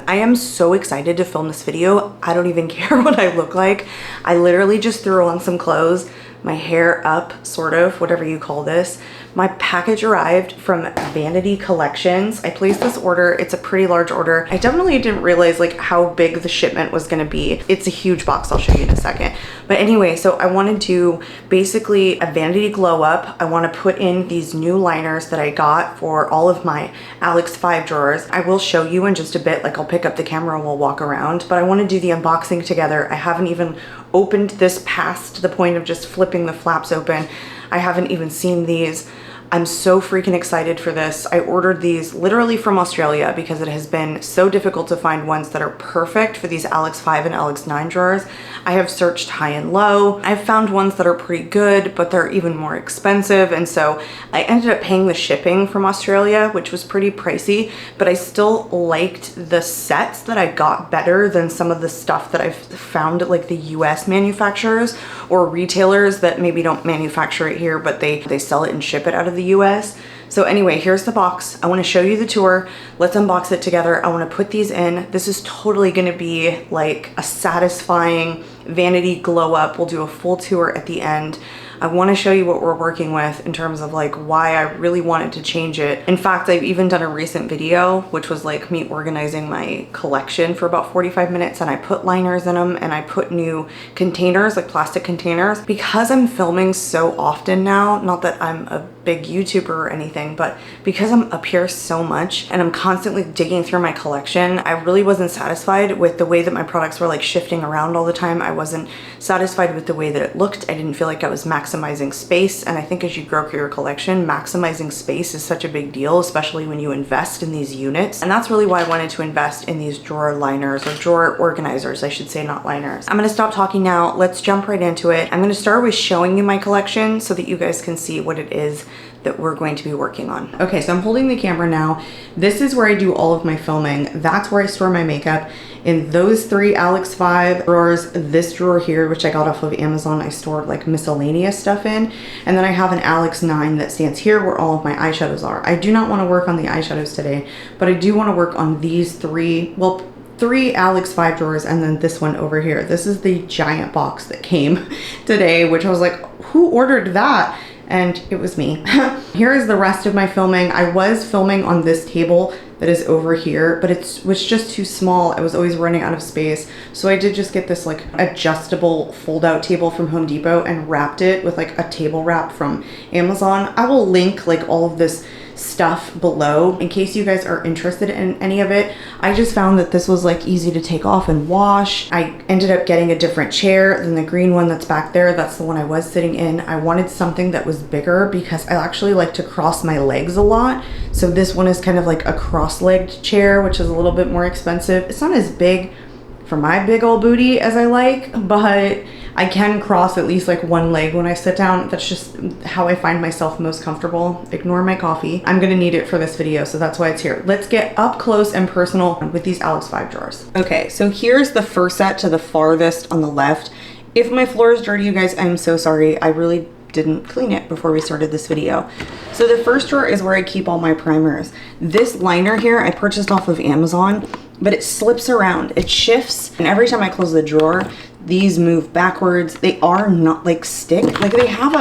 I am so excited to film this video. I don't even care what I look like. I literally just threw on some clothes, my hair up, sort of, whatever you call this. My package arrived from Vanity Collections. I placed this order. It's a pretty large order. I definitely didn't realize like how big the shipment was gonna be. It's a huge box, I'll show you in a second. But anyway, so I wanted to basically a vanity glow up. I wanna put in these new liners that I got for all of my Alex 5 drawers. I will show you in just a bit, like I'll pick up the camera and we'll walk around, but I wanna do the unboxing together. I haven't even opened this past the point of just flipping the flaps open. I haven't even seen these. I'm so freaking excited for this. I ordered these literally from Australia because it has been so difficult to find ones that are perfect for these Alex 5 and Alex 9 drawers. I have searched high and low. I've found ones that are pretty good, but they're even more expensive. And so I ended up paying the shipping from Australia, which was pretty pricey, but I still liked the sets that I got better than some of the stuff that I've found at like the US manufacturers or retailers that maybe don't manufacture it here, but they sell it and ship it out of the US. So anyway, here's the box. I want to show you the tour. Let's unbox it together. I want to put these in. This is totally going to be like a satisfying vanity glow up. We'll do a full tour at the end. I want to show you what we're working with in terms of like why I really wanted to change it. In fact, I've even done a recent video, which was like me organizing my collection for about 45 minutes, and I put liners in them and I put new containers, like plastic containers. Because I'm filming so often now, not that I'm a big YouTuber or anything, but because I'm up here so much and I'm constantly digging through my collection, I really wasn't satisfied with the way that my products were like shifting around all the time. I wasn't satisfied with the way that it looked. I didn't feel like I was maximizing space. And I think as you grow your collection, maximizing space is such a big deal, especially when you invest in these units. And that's really why I wanted to invest in these drawer liners, or drawer organizers, I should say, not liners. I'm gonna stop talking now. Let's jump right into it. I'm gonna start with showing you my collection so that you guys can see what it is that we're going to be working on. Okay, so I'm holding the camera now. This is where I do all of my filming. That's where I store my makeup. In those 3 Alex 5 drawers, this drawer here, which I got off of Amazon, I stored like miscellaneous stuff in. And then I have an Alex 9 that stands here where all of my eyeshadows are. I do not want to work on the eyeshadows today, but I do want to work on these 3 Alex 5 drawers, and then this one over here. This is the giant box that came today, which I was like, who ordered that? And it was me. Here is the rest of my filming. I was filming on this table that is over here, but it was just too small. I was always running out of space. So I did just get this like adjustable fold out table from Home Depot and wrapped it with like a table wrap from Amazon. I will link like all of this stuff below in case you guys are interested in any of it. I just found that this was like easy to take off and wash. I ended up getting a different chair than the green one that's back there. That's the one I was sitting in. I wanted something that was bigger because I actually like to cross my legs a lot. So this one is kind of like a cross-legged chair, which is a little bit more expensive. It's not as big for my big old booty as I like, but I can cross at least like one leg when I sit down. That's just how I find myself most comfortable. Ignore my coffee. I'm gonna need it for this video, so that's why it's here. Let's get up close and personal with these Alex 5 drawers. Okay, so here's the first set to the farthest on the left. If my floor is dirty, you guys, I'm so sorry. I really didn't clean it before we started this video. So the first drawer is where I keep all my primers. This liner here I purchased off of Amazon, but it slips around, it shifts, and every time I close the drawer, these move backwards. They are not like stick, like they have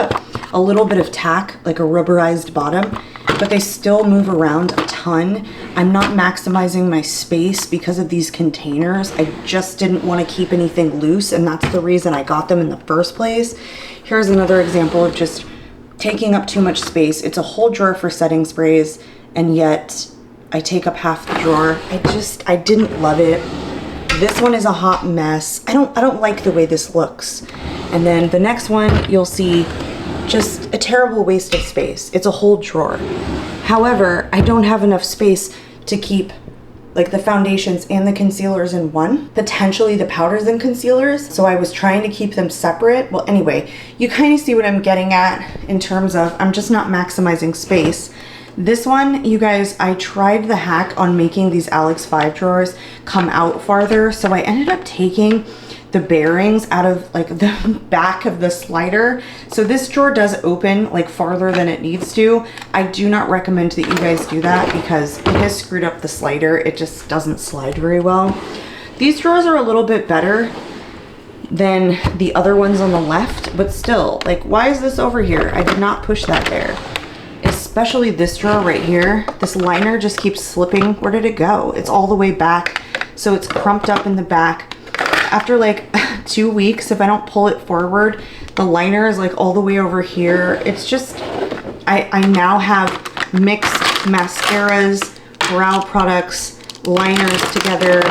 a little bit of tack, like a rubberized bottom, but they still move around a ton. I'm not maximizing my space because of these containers. I just didn't want to keep anything loose, and that's the reason I got them in the first place. Here's another example of just taking up too much space. It's a whole drawer for setting sprays, and yet I take up half the drawer. I didn't love it. This one is a hot mess. I don't like the way this looks. And then the next one, you'll see just a terrible waste of space. It's a whole drawer. However, I don't have enough space to keep like the foundations and the concealers in one, potentially the powders and concealers. So I was trying to keep them separate. Well, anyway, you kind of see what I'm getting at in terms of I'm just not maximizing space. This one, you guys, I tried the hack on making these Alex 5 drawers come out farther. So I ended up taking the bearings out of like the back of the slider. So this drawer does open like farther than it needs to. I do not recommend that you guys do that because it has screwed up the slider. It just doesn't slide very well. These drawers are a little bit better than the other ones on the left, but still, like, why is this over here? I did not push that there. Especially this drawer right here. This liner just keeps slipping. Where did it go? It's all the way back. So it's crumped up in the back. After like 2 weeks, if I don't pull it forward, the liner is like all the way over here. It's just, I now have mixed mascaras, brow products, liners together.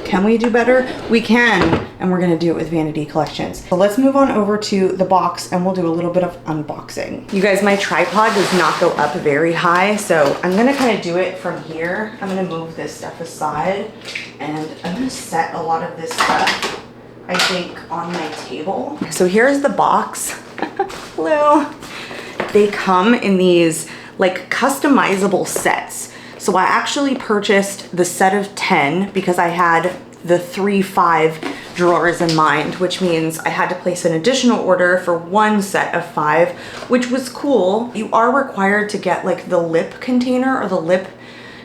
Can we do better? We can, and we're gonna do it with Vanity Collections. So let's move on over to the box and we'll do a little bit of unboxing. You guys, my tripod does not go up very high, so I'm gonna kind of do it from here. I'm gonna move this stuff aside and I'm gonna set a lot of this stuff, I think, on my table. So here's the box. Hello. They come in these like customizable sets. So I actually purchased the set of 10 because I had the 3-5 drawers in mind, which means I had to place an additional order for one set of 5, which was cool. You are required to get like the lip container or the lip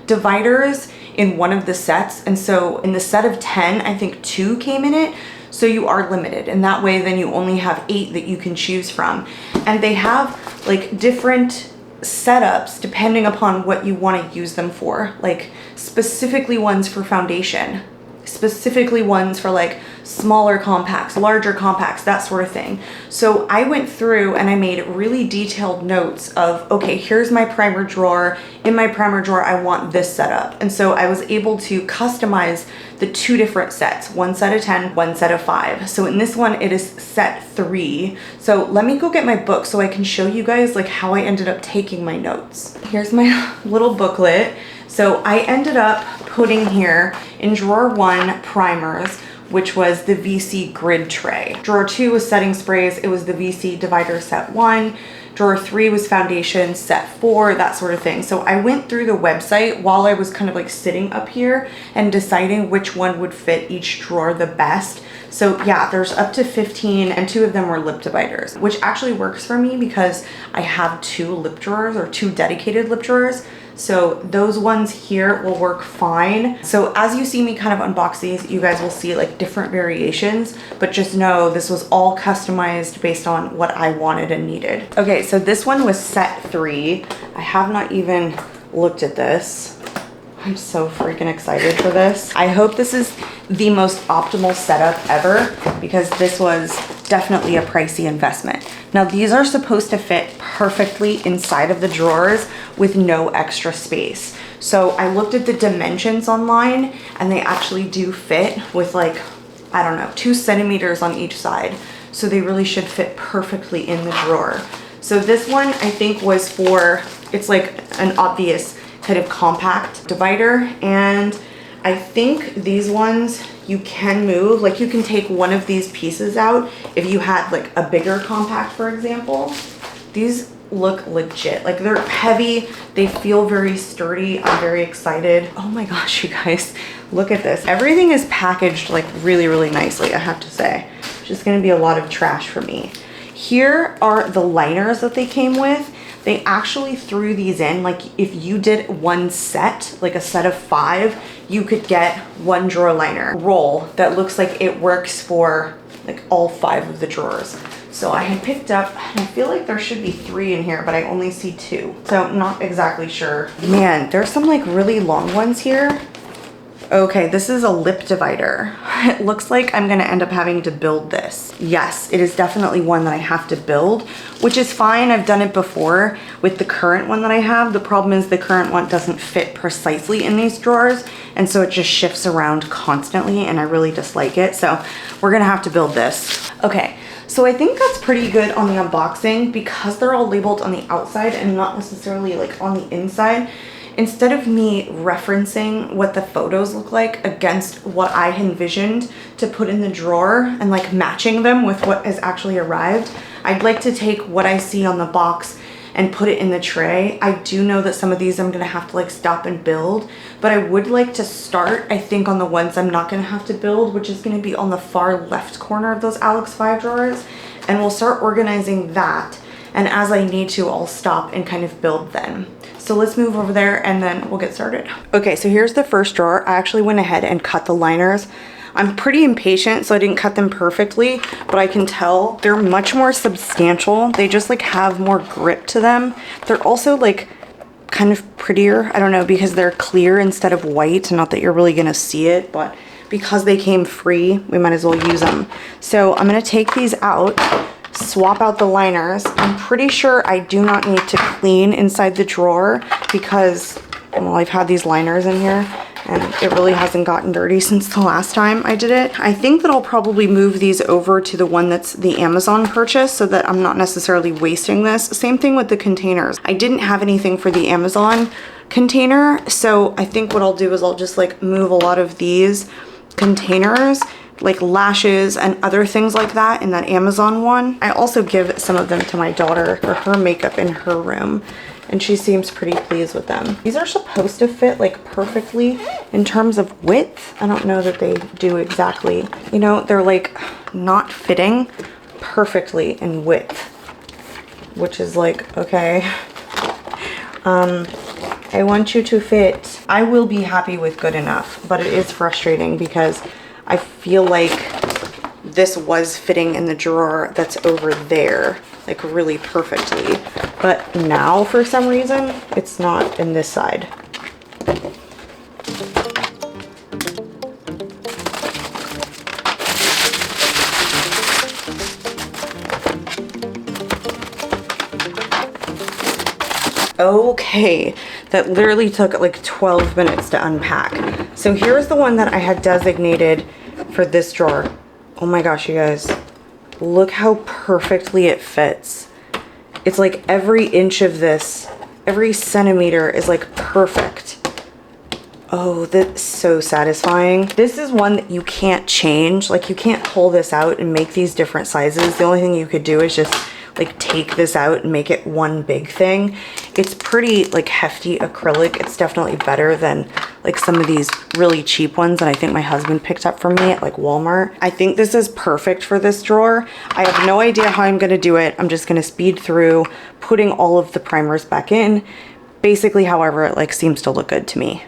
dividers in one of the sets. And so in the set of 10, I think 2 came in it. So you are limited, and that way then you only have 8 that you can choose from. And they have like different setups depending upon what you want to use them for, like specifically ones for foundation, specifically ones for like smaller compacts, larger compacts, that sort of thing. So I went through and I made really detailed notes of, okay, here's my primer drawer. In my primer drawer, I want this setup. And so I was able to customize the 2 different sets, one set of 10, one set of 5. So in this one, it is set 3. So let me go get my book so I can show you guys like how I ended up taking my notes. Here's my little booklet. So I ended up putting here in drawer 1 primers, which was the VC grid tray. Drawer 2 was setting sprays. It was the VC divider set 1. Drawer 3 was foundation, set 4, that sort of thing. So I went through the website while I was kind of like sitting up here and deciding which one would fit each drawer the best. So yeah, there's up to 15 and 2 of them were lip dividers, which actually works for me because I have 2 lip drawers or 2 dedicated lip drawers. So those ones here will work fine. So as you see me kind of unbox these, you guys will see like different variations, but just know this was all customized based on what I wanted and needed. Okay, so this one was set 3. I have not even looked at this. I'm so freaking excited for this. I hope this is the most optimal setup ever because this was definitely a pricey investment. Now these are supposed to fit perfectly inside of the drawers with no extra space. So I looked at the dimensions online and they actually do fit with like, I don't know, 2 centimeters on each side. So they really should fit perfectly in the drawer. So this one I think was for, it's like an obvious kind of compact divider, and I think these ones you can move, like you can take one of these pieces out if you had like a bigger compact, for example. These look legit, like they're heavy, they feel very sturdy. I'm very excited. Oh my gosh, you guys, look at this. Everything is packaged like really, really nicely, I have to say. It's just gonna be a lot of trash for me. Here are the liners that they came with. They actually threw these in, like if you did one set, like a set of 5, you could get 1 drawer liner roll that looks like it works for like all 5 of the drawers. So I had picked up, and I feel like there should be 3 in here, but I only see 2. So I'm not exactly sure. Man, there's some like really long ones here. Okay, this is a lip divider. It looks like I'm gonna end up having to build this. Yes, it is definitely one that I have to build, which is fine. I've done it before with the current one that I have. The problem is the current one doesn't fit precisely in these drawers, and so it just shifts around constantly, and I really dislike it. So we're gonna have to build this. Okay, so I think that's pretty good on the unboxing because they're all labeled on the outside and not necessarily like on the inside. Instead of me referencing what the photos look like against what I envisioned to put in the drawer and like matching them with what has actually arrived, I'd like to take what I see on the box and put it in the tray. I do know that some of these I'm gonna have to like stop and build, but I would like to start, I think, on the ones I'm not gonna have to build, which is gonna be on the far left corner of those Alex 5 drawers. And we'll start organizing that. And as I need to, I'll stop and kind of build then. So let's move over there and then we'll get started. Okay, so here's the first drawer. I actually went ahead and cut the liners. I'm pretty impatient, so I didn't cut them perfectly, but I can tell they're much more substantial. They just like have more grip to them. They're also like kind of prettier, I don't know, because they're clear instead of white. Not that you're really gonna see it, but because they came free, we might as well use them. So I'm gonna take these out, swap out the liners. I'm pretty sure I do not need to clean inside the drawer because, well, I've had these liners in here and it really hasn't gotten dirty since the last time I did it. I think that I'll probably move these over to the one that's the Amazon purchase so that I'm not necessarily wasting this. Same thing with the containers. I didn't have anything for the Amazon container, so I think what I'll do is I'll just like move a lot of these containers, like lashes and other things like that, in that Amazon one. I also give some of them to my daughter for her makeup in her room, and she seems pretty pleased with them. These are supposed to fit like perfectly in terms of width. I don't know that they do exactly. You know, they're like not fitting perfectly in width, which is like, okay. I want you to fit. I will be happy with good enough, but it is frustrating because I feel like this was fitting in the drawer that's over there, like really perfectly. But now for some reason, it's not in this side. Okay, that literally took like 12 minutes to unpack. So here's the one that I had designated for this drawer. Oh my gosh, you guys, look how perfectly it fits. It's like every inch of this, every centimeter is like perfect. Oh, that's so satisfying. This is one that you can't change. Like you can't pull this out and make these different sizes. The only thing you could do is just like take this out and make it one big thing. It's pretty like hefty acrylic. It's definitely better than like some of these really cheap ones that I think my husband picked up for me at like Walmart. I think this is perfect for this drawer. I have no idea how I'm gonna do it. I'm just gonna speed through putting all of the primers back in, basically however it like seems to look good to me.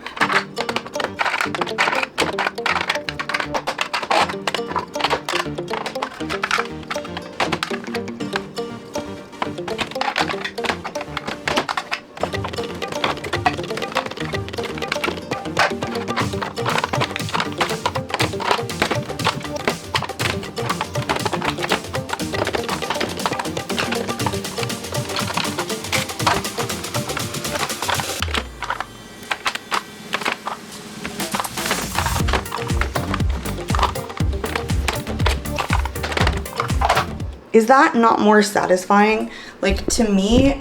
Is that not more satisfying? Like to me,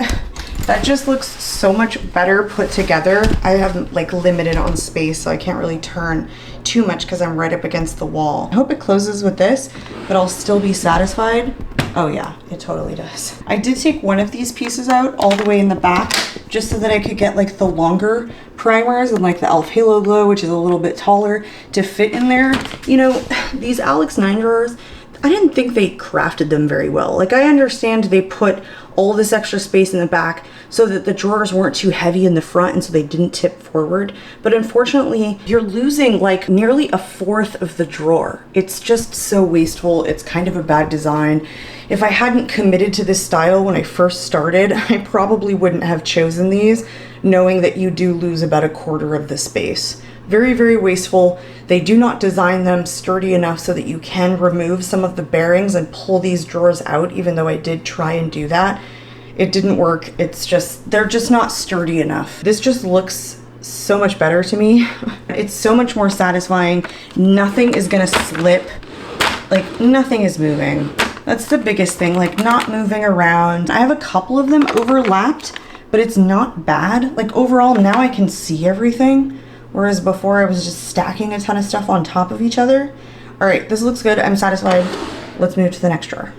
that just looks so much better put together. I have like limited on space, so I can't really turn too much because I'm right up against the wall. I hope it closes with this, but I'll still be satisfied. Oh yeah, it totally does. I did take one of these pieces out all the way in the back just so that I could get like the longer primers and like the e.l.f. Halo Glow, which is a little bit taller, to fit in there. You know, these Alex 9 drawers, I didn't think they crafted them very well. Like I understand they put all this extra space in the back so that the drawers weren't too heavy in the front and so they didn't tip forward. But unfortunately, you're losing like nearly a fourth of the drawer. It's just so wasteful. It's kind of a bad design. If I hadn't committed to this style when I first started, I probably wouldn't have chosen these, knowing that you do lose about a quarter of the space. Very, very wasteful. They do not design them sturdy enough so that you can remove some of the bearings and pull these drawers out, even though I did try and do that. It didn't work. It's just, they're just not sturdy enough. This just looks so much better to me. It's so much more satisfying. Nothing is gonna slip. Like nothing is moving. That's the biggest thing, like not moving around. I have a couple of them overlapped, but it's not bad. Like overall, now I can see everything. Whereas before I was just stacking a ton of stuff on top of each other. All right, this looks good. I'm satisfied. Let's move to the next drawer.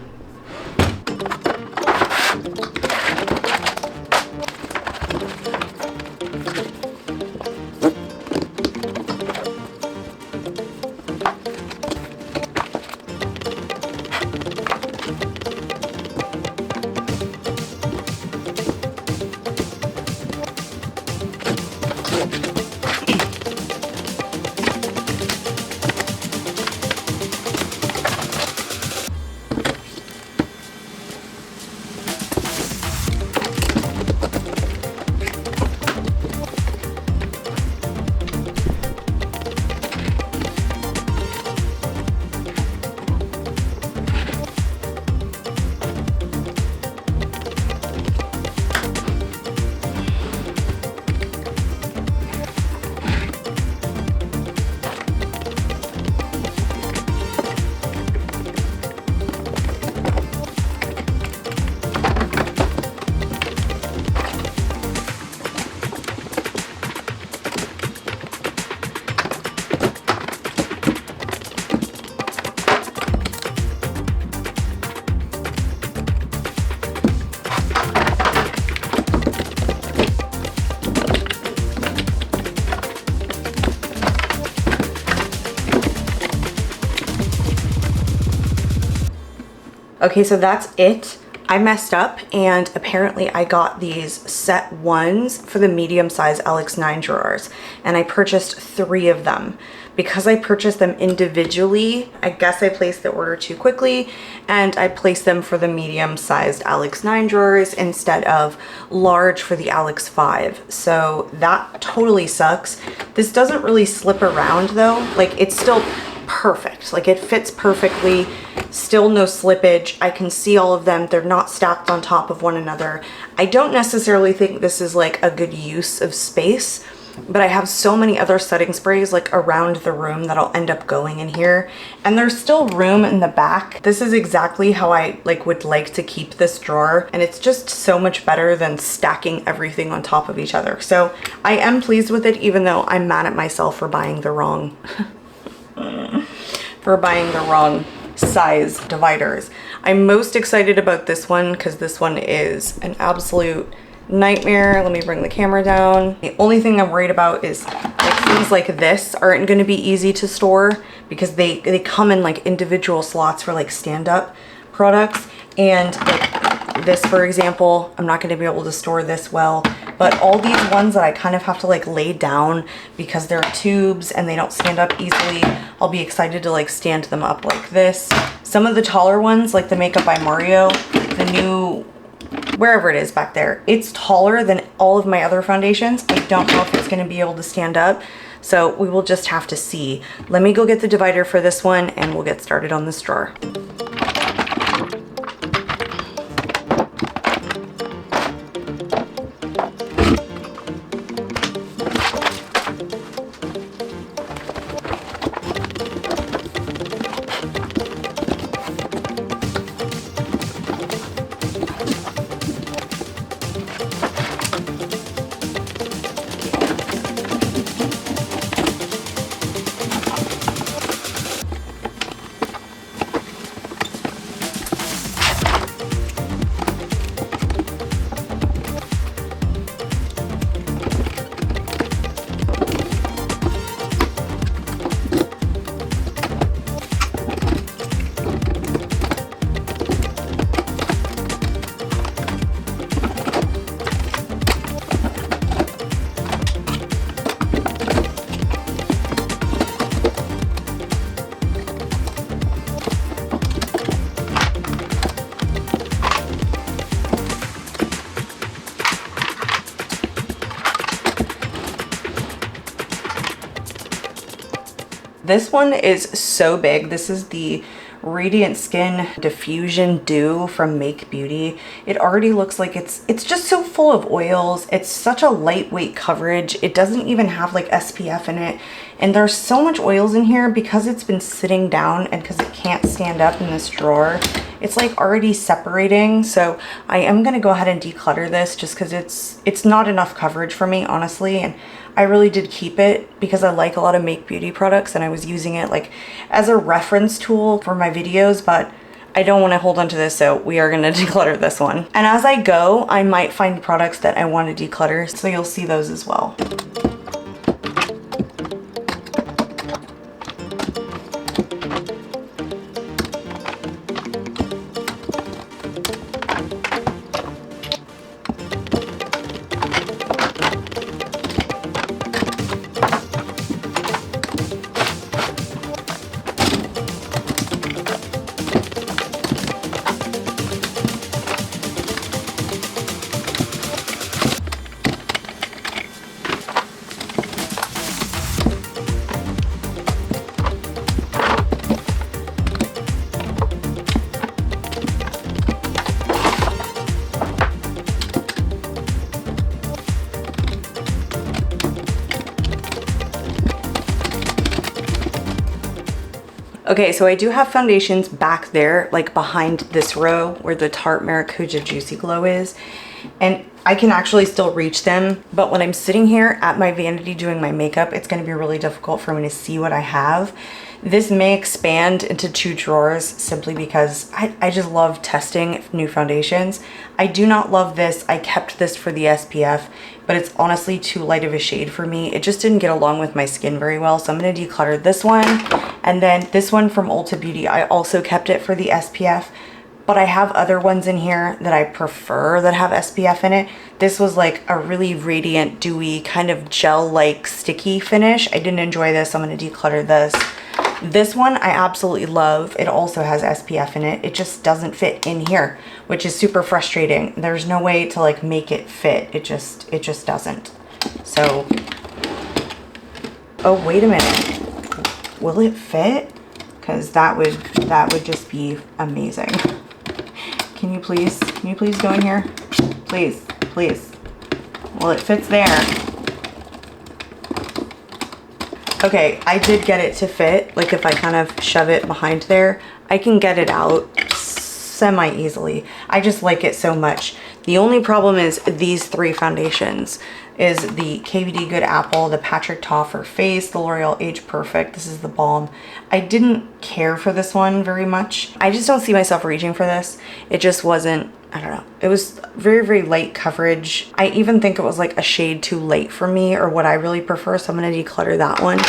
Okay, so that's it. I messed up and apparently I got these set ones for the medium size LX9 drawers and I purchased 3 of them. Because I purchased them individually, I guess I placed the order too quickly and I placed them for the medium sized LX9 drawers instead of large for the LX5. So that totally sucks. This doesn't really slip around though. Like it's still perfect. Like it fits perfectly, still no slippage. I can see all of them. They're not stacked on top of one another. I don't necessarily think this is like a good use of space, but I have so many other setting sprays like around the room that I'll end up going in here. And there's still room in the back. This is exactly how I would like to keep this drawer. And it's just so much better than stacking everything on top of each other. So I am pleased with it, even though I'm mad at myself for buying the wrong size dividers. I'm most excited about this one because this one is an absolute nightmare. Let me bring the camera down. The only thing I'm worried about is like things like this aren't going to be easy to store because they come in like individual slots for like stand-up products. And like this, for example, I'm not going to be able to store this well, but all these ones that I kind of have to like lay down because they're tubes and they don't stand up easily, I'll be excited to like stand them up like this. Some of the taller ones, like the Makeup by Mario, the new, wherever it is back there, it's taller than all of my other foundations. I don't know if it's going to be able to stand up, so we will just have to see. Let me go get the divider for this one and we'll get started on this drawer. This one is so big. This is the Radiant Skin Diffusion Dew from Make Beauty. It already looks like it's just so full of oils. It's such a lightweight coverage. It doesn't even have like SPF in it. And there's so much oils in here because it's been sitting down and because it can't stand up in this drawer. It's like already separating. So I am gonna go ahead and declutter this just because it's not enough coverage for me, honestly. And I really did keep it because I like a lot of Make Beauty products and I was using it like as a reference tool for my videos, but I don't want to hold on to this, so we are going to declutter this one. And as I go, I might find products that I want to declutter, so you'll see those as well. Okay, so I do have foundations back there, like behind this row where the Tarte Maracuja Juicy Glow is. And I can actually still reach them, but when I'm sitting here at my vanity doing my makeup, it's gonna be really difficult for me to see what I have. This may expand into 2 drawers simply because I just love testing new foundations. I do not love this. I kept this for the SPF, but it's honestly too light of a shade for me. It just didn't get along with my skin very well, so I'm gonna declutter this one. And then this one from Ulta Beauty, I also kept it for the SPF, but I have other ones in here that I prefer that have SPF in it. This was like a really radiant, dewy, kind of gel-like sticky finish. I didn't enjoy this. I'm going to declutter this. This one I absolutely love. It also has SPF in it. It just doesn't fit in here, which is super frustrating. There's no way to like make it fit. It just doesn't. So, oh, wait a minute. Will it fit? Because that would just be amazing. Can you please go in here? Please, please. Well, it fits there. Okay, I did get it to fit. Like if I kind of shove it behind there, I can get it out semi-easily. I just like it so much. The only problem is these three foundations is the KVD Good Apple, the Patrick Ta for Face, the L'Oreal Age Perfect. This is the balm. I didn't care for this one very much. I just don't see myself reaching for this. It just wasn't, I don't know. It was very, very light coverage. I even think it was like a shade too light for me or what I really prefer. So I'm going to declutter that one.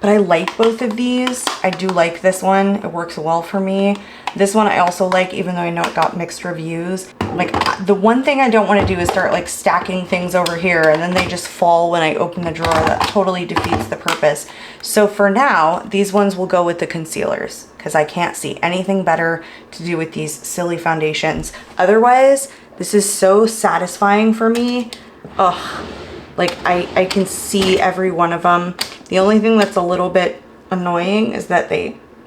But I like both of these. I do like this one. It works well for me. This one I also like, even though I know it got mixed reviews. Like the one thing I don't want to do is start like stacking things over here and then they just fall when I open the drawer. That totally defeats the purpose. So for now, these ones will go with the concealers because I can't see anything better to do with these silly foundations. Otherwise, this is so satisfying for me. Ugh, like I can see every one of them. The only thing that's a little bit annoying is that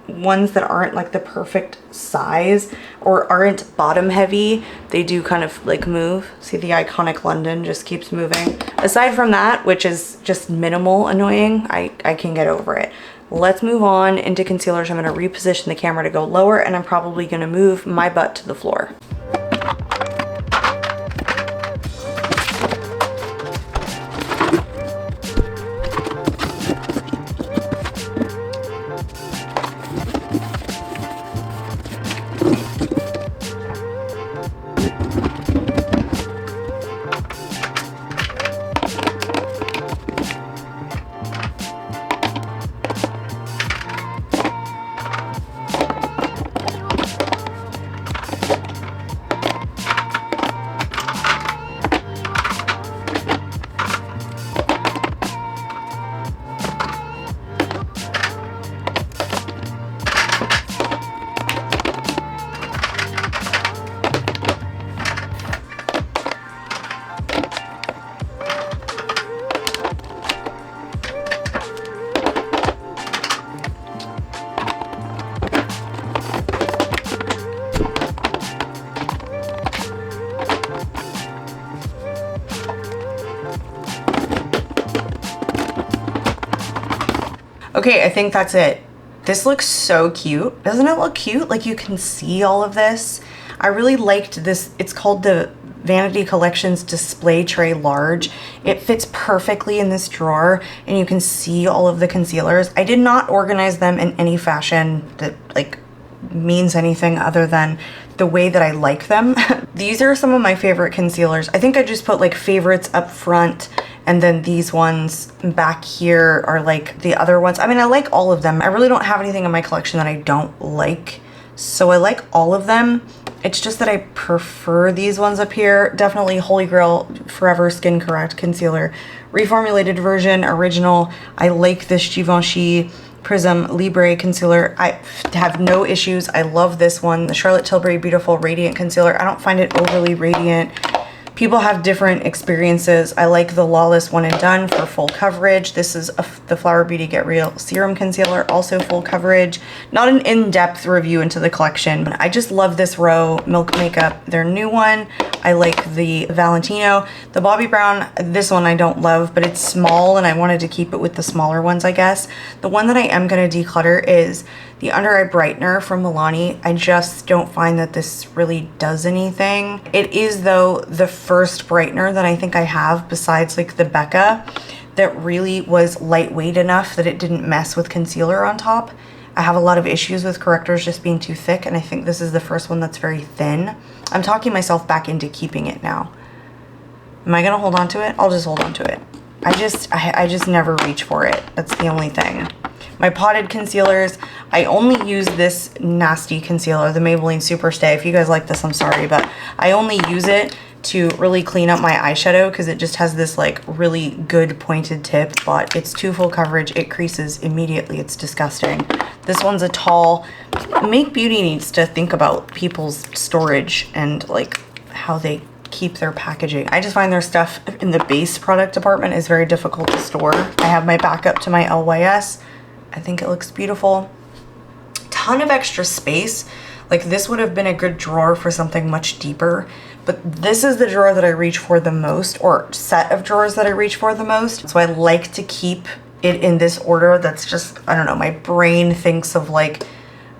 ones that aren't like the perfect size or aren't bottom heavy, they do kind of like move. See, the Iconic London just keeps moving. Aside from that, which is just minimal annoying, I can get over it. Let's move on into concealers. I'm going to reposition the camera to go lower and I'm probably going to move my butt to the floor. Okay, I think that's it. This looks so cute. Doesn't it look cute? Like you can see all of this. I really liked this. It's called the Vanity Collections Display Tray Large. It fits perfectly in this drawer and you can see all of the concealers. I did not organize them in any fashion that like means anything other than the way that I like them. These are some of my favorite concealers. I think I just put like favorites up front and then these ones back here are like the other ones. I mean, I like all of them. I really don't have anything in my collection that I don't like. So I like all of them. It's just that I prefer these ones up here. Definitely Holy Grail Forever Skin Correct Concealer. Reformulated version, original. I like this Givenchy Prism Libre Concealer. I have no issues. I love this one. The Charlotte Tilbury Beautiful Radiant Concealer. I don't find it overly radiant. People have different experiences. I like the Lawless One and Done for full coverage. This is the Flower Beauty Get Real Serum Concealer, also full coverage. Not an in-depth review into the collection, but I just love this row. Milk Makeup, their new one. I like the Valentino. The Bobbi Brown, this one I don't love, but it's small and I wanted to keep it with the smaller ones, I guess. The one that I am gonna declutter is the Under Eye Brightener from Milani. I just don't find that this really does anything. It is though the first brightener that I think I have besides like the Becca that really was lightweight enough that it didn't mess with concealer on top. I have a lot of issues with correctors just being too thick and I think this is the first one that's very thin. I'm talking myself back into keeping it now. Am I gonna hold on to it? I'll just hold on to it. I just never reach for it. That's the only thing. My potted concealers, I only use this nasty concealer, the Maybelline Superstay. If you guys like this, I'm sorry, but I only use it to really clean up my eyeshadow because it just has this like really good pointed tip, but it's too full coverage. It creases immediately. It's disgusting. This one's a tall. Make Beauty needs to think about people's storage and like how they keep their packaging. I just find their stuff in the base product department is very difficult to store. I have my backup to my LYS. I think it looks beautiful. Ton of extra space. Like this would have been a good drawer for something much deeper, but this is the drawer that I reach for the most, or set of drawers that I reach for the most. So I like to keep it in this order. That's just, I don't know, my brain thinks of like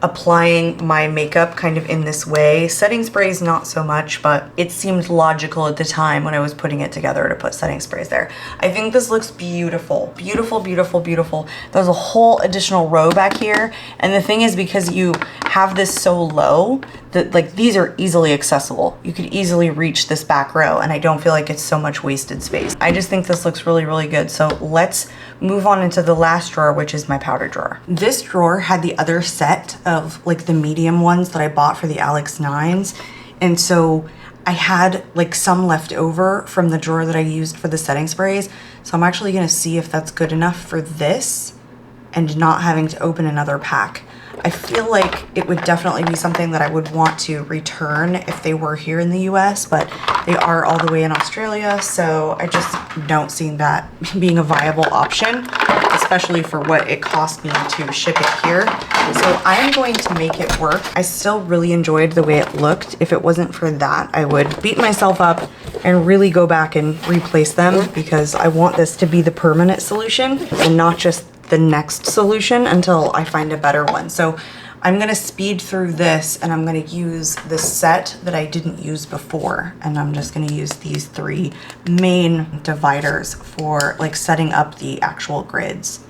applying my makeup kind of in this way. Setting sprays, not so much, but it seemed logical at the time when I was putting it together to put setting sprays there. I think this looks beautiful. Beautiful, beautiful, beautiful. There's a whole additional row back here. And the thing is, because you have this so low, that like these are easily accessible. You could easily reach this back row and I don't feel like it's so much wasted space. I just think this looks really, really good. So let's move on into the last drawer, which is my powder drawer. This drawer had the other set of like the medium ones that I bought for the Alex 9s. And so I had like some left over from the drawer that I used for the setting sprays. So I'm actually gonna see if that's good enough for this and not having to open another pack. I feel like it would definitely be something that I would want to return if they were here in the US, but they are all the way in Australia, so I just don't see that being a viable option, especially for what it cost me to ship it here. So I am going to make it work. I still really enjoyed the way it looked. If it wasn't for that, I would beat myself up and really go back and replace them because I want this to be the permanent solution and not just the next solution until I find a better one. So I'm gonna speed through this and I'm gonna use the set that I didn't use before. And I'm just gonna use these 3 main dividers for like setting up the actual grids.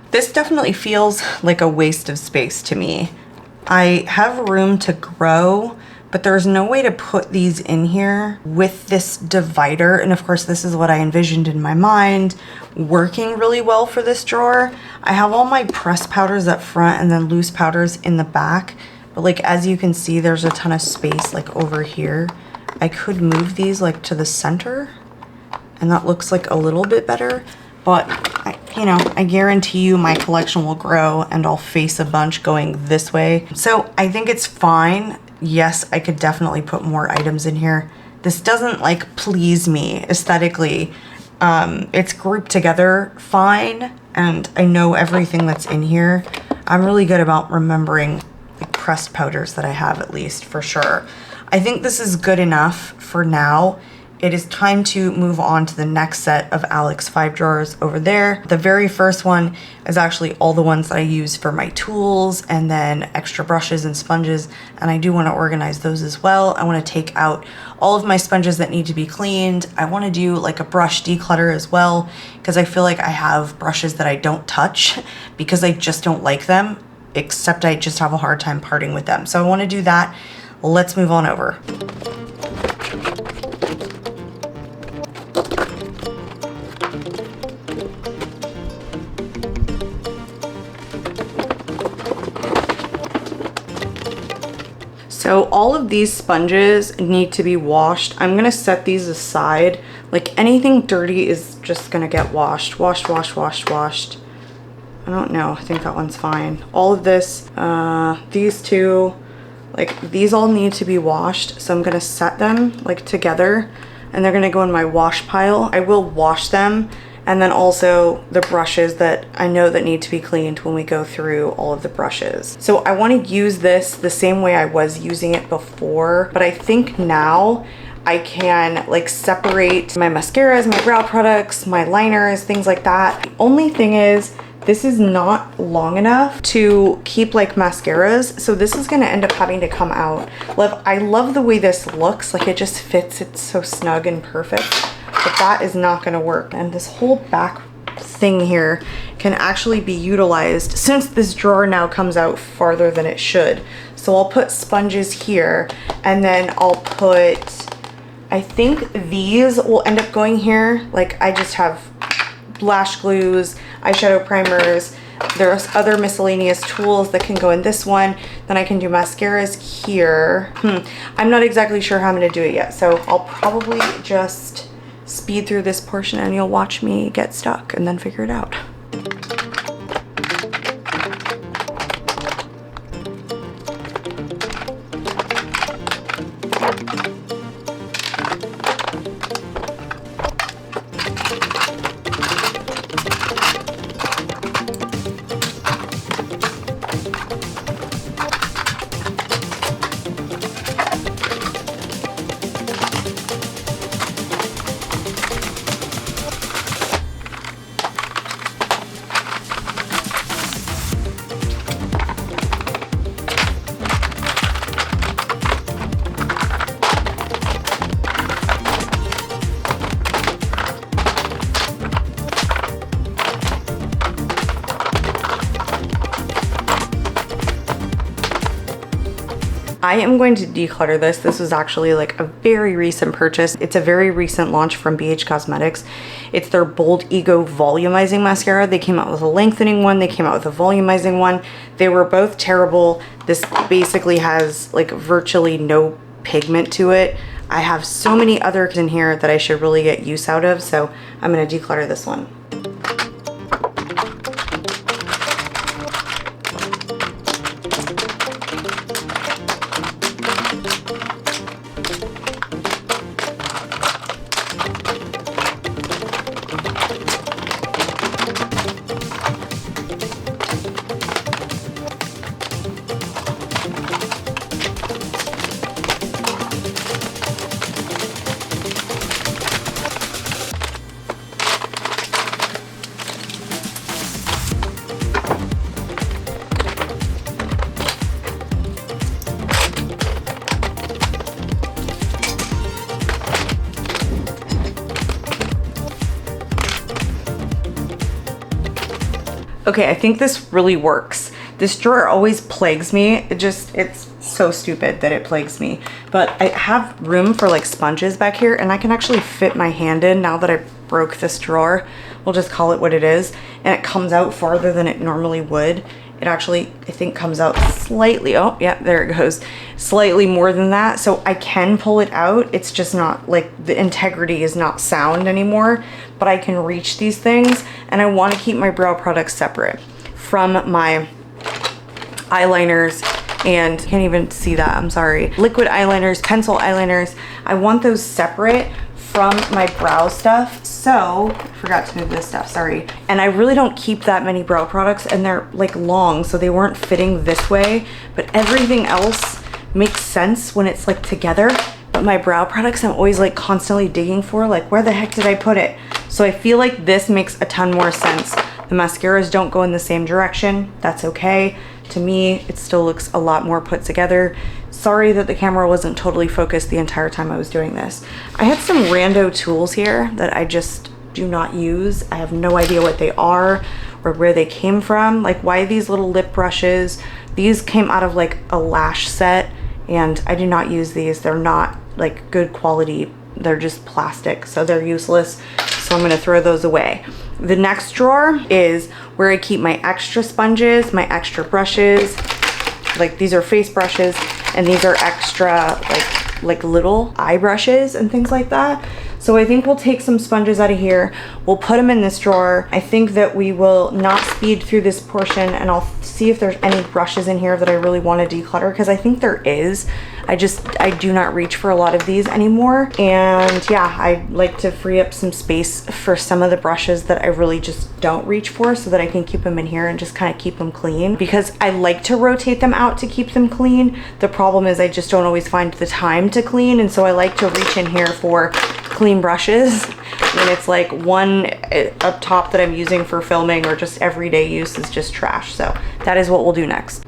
This definitely feels like a waste of space to me. I have room to grow, but there's no way to put these in here with this divider. And of course, this is what I envisioned in my mind, working really well for this drawer. I have all my pressed powders up front and then loose powders in the back. But like, as you can see, there's a ton of space like over here. I could move these like to the center and that looks like a little bit better. But I guarantee you my collection will grow and I'll face a bunch going this way. So I think it's fine. Yes, I could definitely put more items in here. This doesn't like please me aesthetically. It's grouped together fine and I know everything that's in here. I'm really good about remembering the pressed powders that I have, at least for sure. I think this is good enough for now. it is time to move on to the next set of Alex 5 drawers over there. The very first one is actually all the ones that I use for my tools and then extra brushes and sponges, and I do want to organize those as well. I want to take out all of my sponges that need to be cleaned. I want to do like a brush declutter as well, because I feel like I have brushes that I don't touch because I just don't like them, except I just have a hard time parting with them. So I want to do that. Let's move on over. So all of these sponges need to be washed. I'm gonna set these aside. Like anything dirty is just gonna get washed. Washed. I don't know, I think that one's fine. All of this, these two, like these all need to be washed. So I'm gonna set them like together and they're gonna go in my wash pile. I will wash them, and then also the brushes that I know that need to be cleaned when we go through all of the brushes. So I wanna use this the same way I was using it before, but I think now I can like separate my mascaras, my brow products, my liners, things like that. The only thing is, this is not long enough to keep like mascaras, so this is gonna end up having to come out. I love the way this looks, like it just fits, it's so snug and perfect, but that is not gonna work. And this whole back thing here can actually be utilized since this drawer now comes out farther than it should. So I'll put sponges here, and then I'll put, I think these will end up going here. Like I just have lash glues, eyeshadow primers, there's other miscellaneous tools that can go in this one. Then I can do mascaras here. I'm not exactly sure how I'm gonna do it yet, so I'll probably just speed through this portion and you'll watch me get stuck and then figure it out. I am going to declutter this. This was actually like a very recent purchase. It's a very recent launch from BH Cosmetics. It's their Bold Ego Volumizing Mascara. They came out with a lengthening one. They came out with a volumizing one. They were both terrible. This basically has like virtually no pigment to it. I have so many others in here that I should really get use out of, so I'm gonna declutter this one. Okay, I think this really works. This drawer always plagues me. It's so stupid that it plagues me. But I have room for like sponges back here, and I can actually fit my hand in now that I broke this drawer. We'll just call it what it is. And it comes out farther than it normally would. It actually, I think, comes out slightly, oh yeah, there it goes, slightly more than that. So I can pull it out. It's just not, like, the integrity is not sound anymore, but I can reach these things, and I want to keep my brow products separate from my eyeliners, and can't even see that, I'm sorry. Liquid eyeliners, pencil eyeliners, I want those separate from my brow stuff. So I forgot to move this stuff, sorry. And I really don't keep that many brow products, and they're like long, so they weren't fitting this way, but everything else makes sense when it's like together. But my brow products, I'm always like constantly digging for, like, where the heck did I put it? So I feel like this makes a ton more sense. The mascaras don't go in the same direction. That's okay. To me, it still looks a lot more put together. Sorry that the camera wasn't totally focused the entire time I was doing this. I had some rando tools here that I just do not use. I have no idea what they are or where they came from. Like, why these little lip brushes? These came out of like a lash set, and I do not use these. They're not like good quality. They're just plastic, so they're useless. So I'm gonna throw those away. The next drawer is where I keep my extra sponges, my extra brushes. Like, these are face brushes, and these are extra like little eye brushes and things like that. So I think we'll take some sponges out of here. We'll put them in this drawer. I think that we will not speed through this portion, and I'll see if there's any brushes in here that I really want to declutter, because I think there is. I do not reach for a lot of these anymore. And yeah, I like to free up some space for some of the brushes that I really just don't reach for, so that I can keep them in here and just kind of keep them clean, because I like to rotate them out to keep them clean. The problem is I just don't always find the time to clean, and so I like to reach in here for clean brushes when it's like one up top that I'm using for filming or just everyday use is just trash. So that is what we'll do next.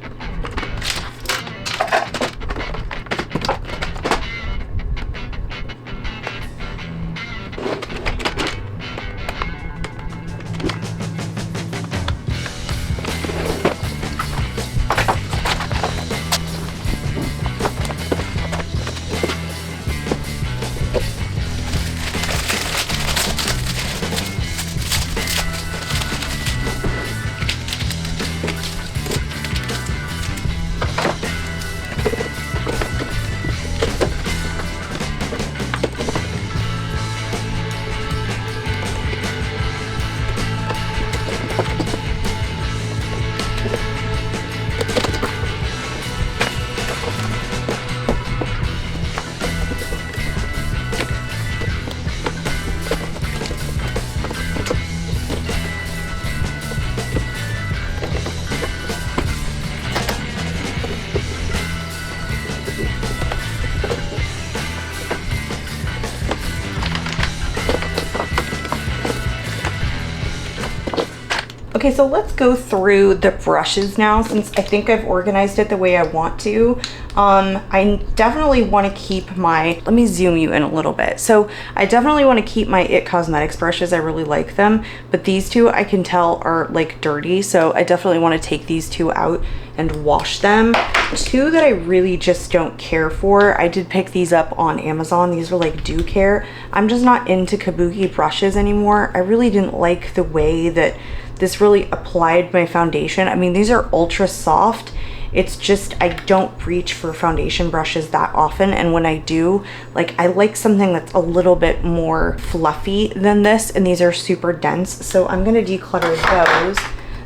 Okay, so let's go through the brushes now, since I think I've organized it the way I want to. I definitely want to keep my, let me zoom you in a little bit. So I definitely want to keep my IT Cosmetics brushes. I really like them, but these two I can tell are like dirty. So I definitely want to take these two out and wash them. Two that I really just don't care for, I did pick these up on Amazon. These were like Do Care. I'm just not into kabuki brushes anymore. I really didn't like the way that this really applied my foundation. I mean, these are ultra soft. It's just, I don't reach for foundation brushes that often. And when I do, like, I like something that's a little bit more fluffy than this. And these are super dense. So I'm gonna declutter those.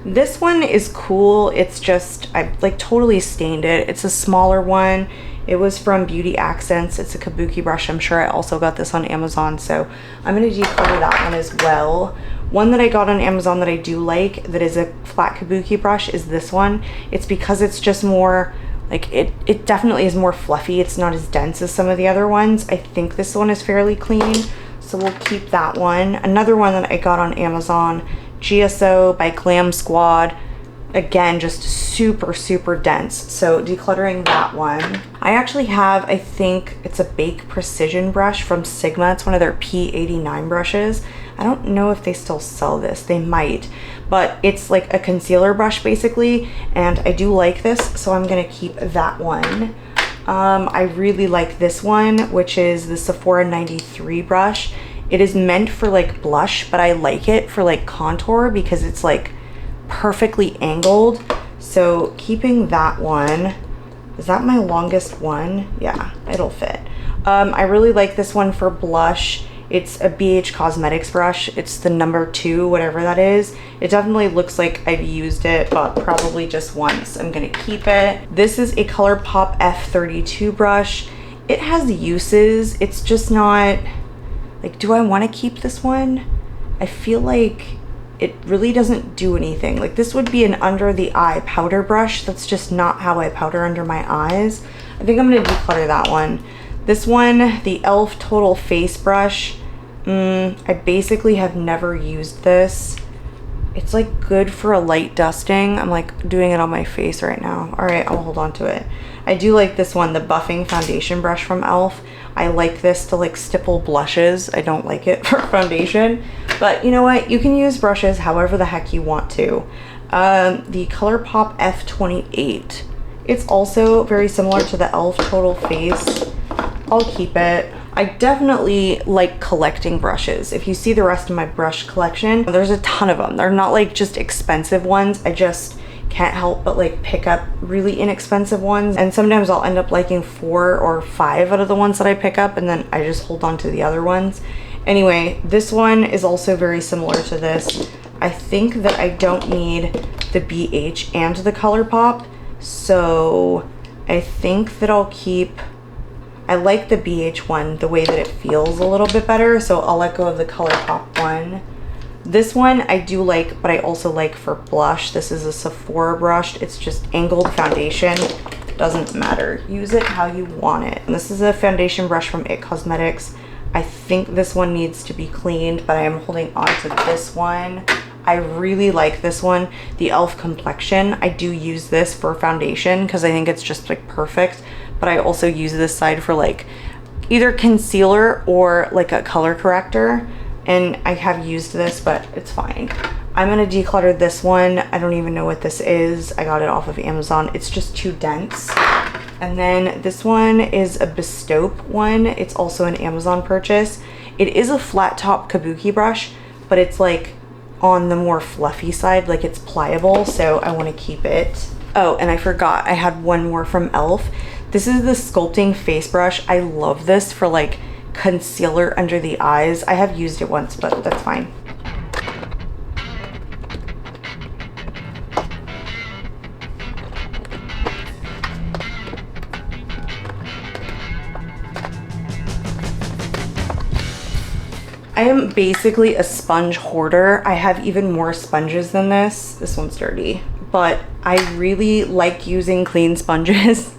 This one is cool. It's just, I like totally stained it. It's a smaller one. It was from Beauty Accents. It's a kabuki brush. I'm sure I also got this on Amazon. So I'm gonna declutter that one as well. One that I got on Amazon that I do like, that is a flat kabuki brush, is this one. It's because it's just more, like, it definitely is more fluffy. It's not as dense as some of the other ones. I think this one is fairly clean, so we'll keep that one. Another one that I got on Amazon, GSO by Glam Squad. Again, just super, super dense. So decluttering that one. I actually have, I think it's a Bake Precision brush from Sigma. It's one of their P89 brushes. I don't know if they still sell this. They might, but it's like a concealer brush basically. And I do like this, so I'm gonna keep that one. I really like this one, which is the Sephora 93 brush. It is meant for like blush, but I like it for like contour because it's like perfectly angled. So keeping that one. Is that my longest one? Yeah, it'll fit. I really like this one for blush. It's a BH Cosmetics brush. It's the number 2, whatever that is. It definitely looks like I've used it, but probably just once. I'm gonna keep it. This is a ColourPop F32 brush. It has uses. It's just not, like, do I wanna keep this one? I feel like it really doesn't do anything. Like, this would be an under the eye powder brush. That's just not how I powder under my eyes. I think I'm gonna declutter that one. This one, the e.l.f. Total Face Brush. I basically have never used this. It's like good for a light dusting. I'm like doing it on my face right now. All right, I'll hold on to it. I do like this one, the buffing foundation brush from e.l.f. I like this to like stipple blushes. I don't like it for foundation, but you know what? You can use brushes however the heck you want to. The ColourPop F28. It's also very similar to the e.l.f. Total Face. I'll keep it. I definitely like collecting brushes. If you see the rest of my brush collection, there's a ton of them. They're not like just expensive ones. I just can't help but like pick up really inexpensive ones. And sometimes I'll end up liking 4 or 5 out of the ones that I pick up, and then I just hold on to the other ones. Anyway, this one is also very similar to this. I think that I don't need the BH and the ColourPop, so I think that I'll keep, I like the BH one, the way that it feels a little bit better, so I'll let go of the ColourPop one. This one I do like, but I also like for blush. This is a Sephora brush. It's just angled foundation. Doesn't matter. Use it how you want it. And this is a foundation brush from IT Cosmetics. I think this one needs to be cleaned, but I am holding on to this one. I really like this one, the e.l.f. Complexion. I do use this for foundation because I think it's just like perfect, but I also use this side for like either concealer or like a color corrector, and I have used this, but it's fine. I'm gonna declutter this one. I don't even know what this is. I got it off of Amazon. It's just too dense. And then this one is a Bestaupe one. It's also an Amazon purchase. It is a flat top kabuki brush, but it's like on the more fluffy side, like it's pliable, so I want to keep it. Oh, and I forgot, I had one more from e.l.f. This is the Sculpting Face Brush. I love this for like concealer under the eyes. I have used it once, but that's fine. I am basically a sponge hoarder. I have even more sponges than this. This one's dirty, but I really like using clean sponges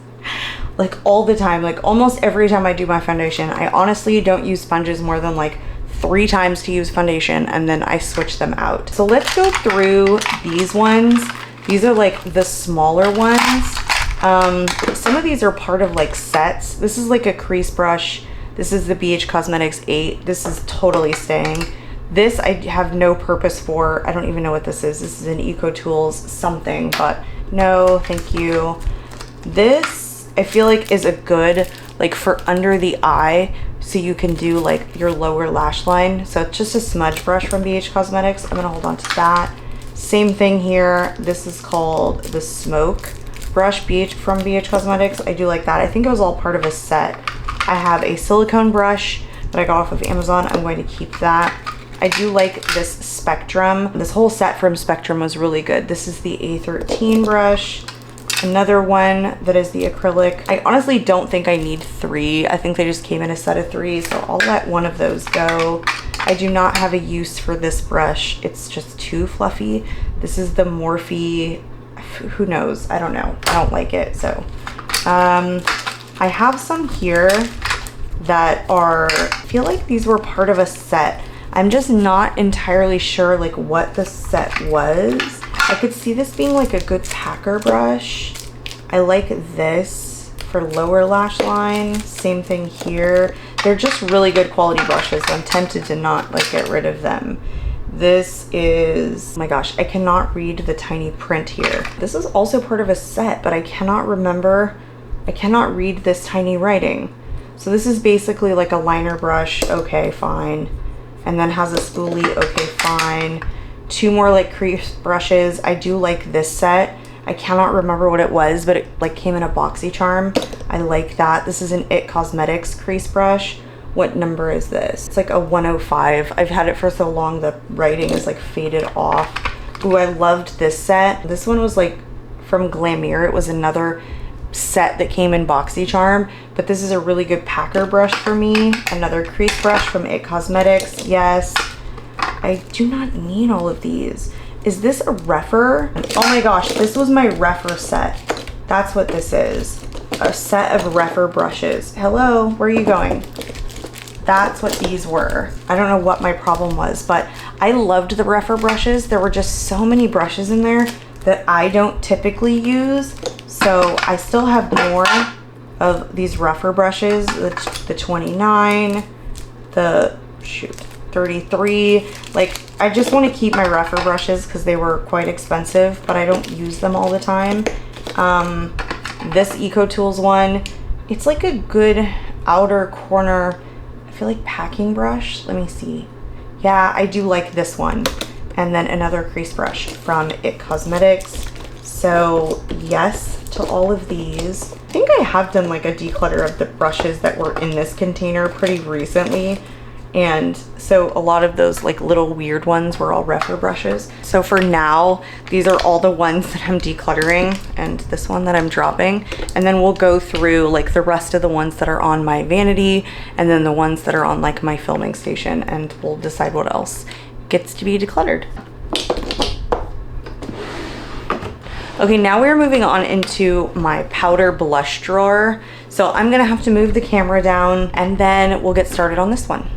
like all the time. Like almost every time I do my foundation, I honestly don't use sponges more than like 3 times to use foundation, and then I switch them out. So let's go through these ones. These are like the smaller ones. Some of these are part of like sets. This is like a crease brush. This is the BH Cosmetics 8. This is totally staying. This I have no purpose for. I don't even know what this is. This is an Eco Tools something, but no, thank you. This I feel like is a good like for under the eye, so you can do like your lower lash line. So it's just a smudge brush from BH Cosmetics. I'm gonna hold on to that. Same thing here. This is called the Smoke brush from BH Cosmetics. I do like that. I think it was all part of a set. I have a silicone brush that I got off of Amazon. I'm going to keep that. I do like this Spectrum. This whole set from Spectrum was really good. This is the A13 brush. Another one that is the acrylic. I honestly don't think I need 3. I think they just came in a set of 3, so I'll let one of those go. I do not have a use for this brush. It's just too fluffy. This is the Morphe, who knows? I don't know. I don't like it, so. I have some here that are, I feel like these were part of a set. I'm just not entirely sure like what the set was. I could see this being like a good packer brush. I like this for lower lash line. Same thing here. They're just really good quality brushes, so I'm tempted to not like get rid of them. This is, oh my gosh, I cannot read the tiny print here. This is also part of a set, but I cannot remember. I cannot read this tiny writing. So this is basically like a liner brush. Okay, fine. And then has a spoolie. Okay, fine. 2 more like crease brushes. I do like this set. I cannot remember what it was, but it like came in a boxy charm. I like that. This is an IT Cosmetics crease brush. What number is this? It's like a 105. I've had it for so long the writing is like faded off. Ooh, I loved this set. This one was like from Glamir. It was another set that came in boxy charm, but this is a really good packer brush for me. Another crease brush from IT Cosmetics. Yes, I do not need all of these. Is this a refer? Oh my gosh, this was my refer set. That's what this is. a set of Refer brushes. Hello, where are you going? That's what these were. I don't know what my problem was, but I loved the Refer brushes. There were just so many brushes in there that I don't typically use. So I still have more of these Refer brushes, the 29, the 33. Like, I just want to keep my Refer brushes because they were quite expensive, but I don't use them all the time. This Eco Tools one, it's like a good outer corner, I feel like packing brush. Let me see. Yeah, I do like this one. And then another crease brush from It Cosmetics. So yes to all of these. I think I have done like a declutter of the brushes that were in this container pretty recently. And so a lot of those like little weird ones were all Refer brushes. So for now, these are all the ones that I'm decluttering and this one that I'm dropping. And then we'll go through like the rest of the ones that are on my vanity and then the ones that are on like my filming station, and we'll decide what else gets to be decluttered. Okay, now we're moving on into my powder blush drawer. So I'm gonna have to move the camera down and then we'll get started on this one.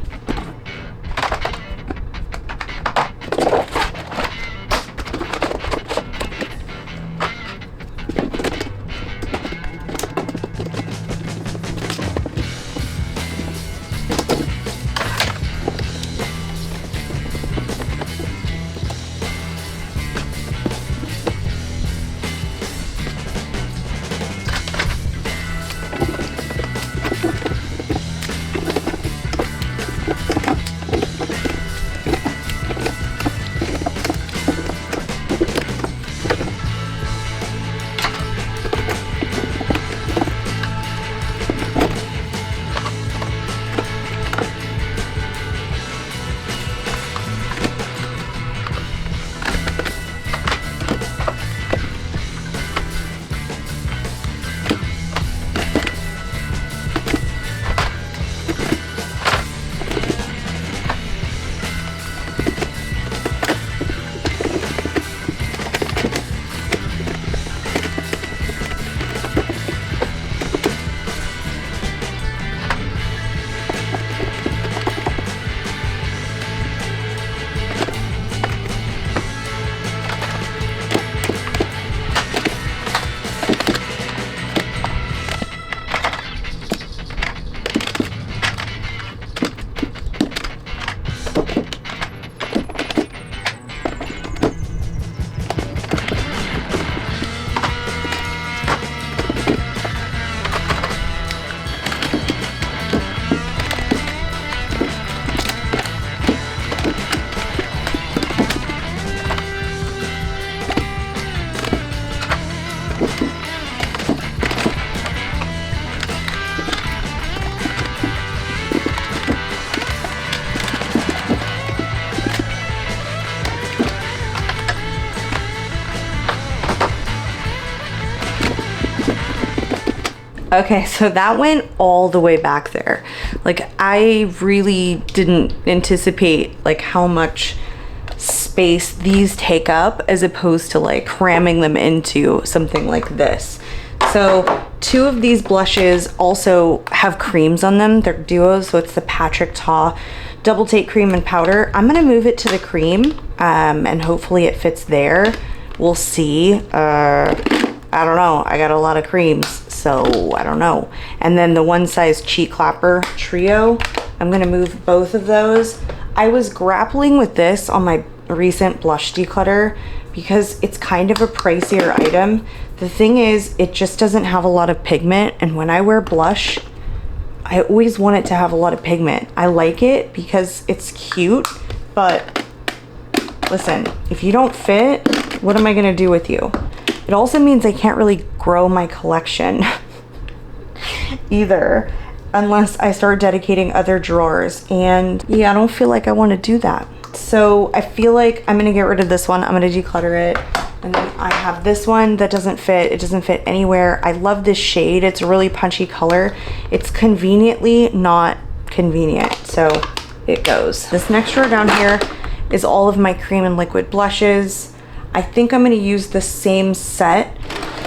Okay, so that went all the way back there. Like, I really didn't anticipate like how much space these take up as opposed to like cramming them into something like this. So 2 of these blushes also have creams on them. They're duos, so it's the Patrick Ta Double Take Cream and Powder. I'm gonna move it to the cream and hopefully it fits there. We'll see. I don't know, I got a lot of creams, so I don't know. And then the One Size Cheek Clapper Trio, I'm gonna move both of those. I was grappling with this on my recent blush declutter because it's kind of a pricier item. The thing is, it just doesn't have a lot of pigment, and when I wear blush, I always want it to have a lot of pigment. I like it because it's cute, but listen, if you don't fit, what am I gonna do with you? It also means I can't really grow my collection either unless I start dedicating other drawers. And yeah, I don't feel like I want to do that. So I feel like I'm gonna get rid of this one. I'm gonna declutter it. And then I have this one that doesn't fit. It doesn't fit anywhere. I love this shade. It's a really punchy color. It's conveniently not convenient. So it goes. This next drawer down here is all of my cream and liquid blushes. I think I'm gonna use the same set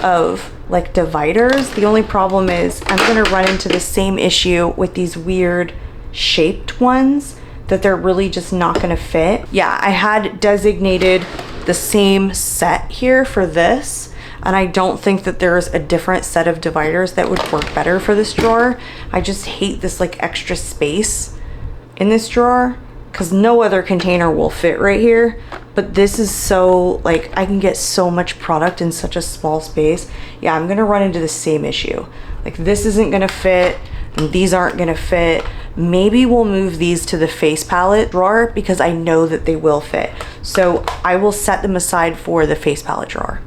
of like dividers. The only problem is I'm gonna run into the same issue with these weird shaped ones, that they're really just not gonna fit. Yeah, I had designated the same set here for this, and I don't think that there's a different set of dividers that would work better for this drawer. I just hate this like extra space in this drawer, because no other container will fit right here. But this is so, like, I can get so much product in such a small space. Yeah, I'm gonna run into the same issue. Like, this isn't gonna fit, and these aren't gonna fit. Maybe we'll move these to the face palette drawer because I know that they will fit. So I will set them aside for the face palette drawer.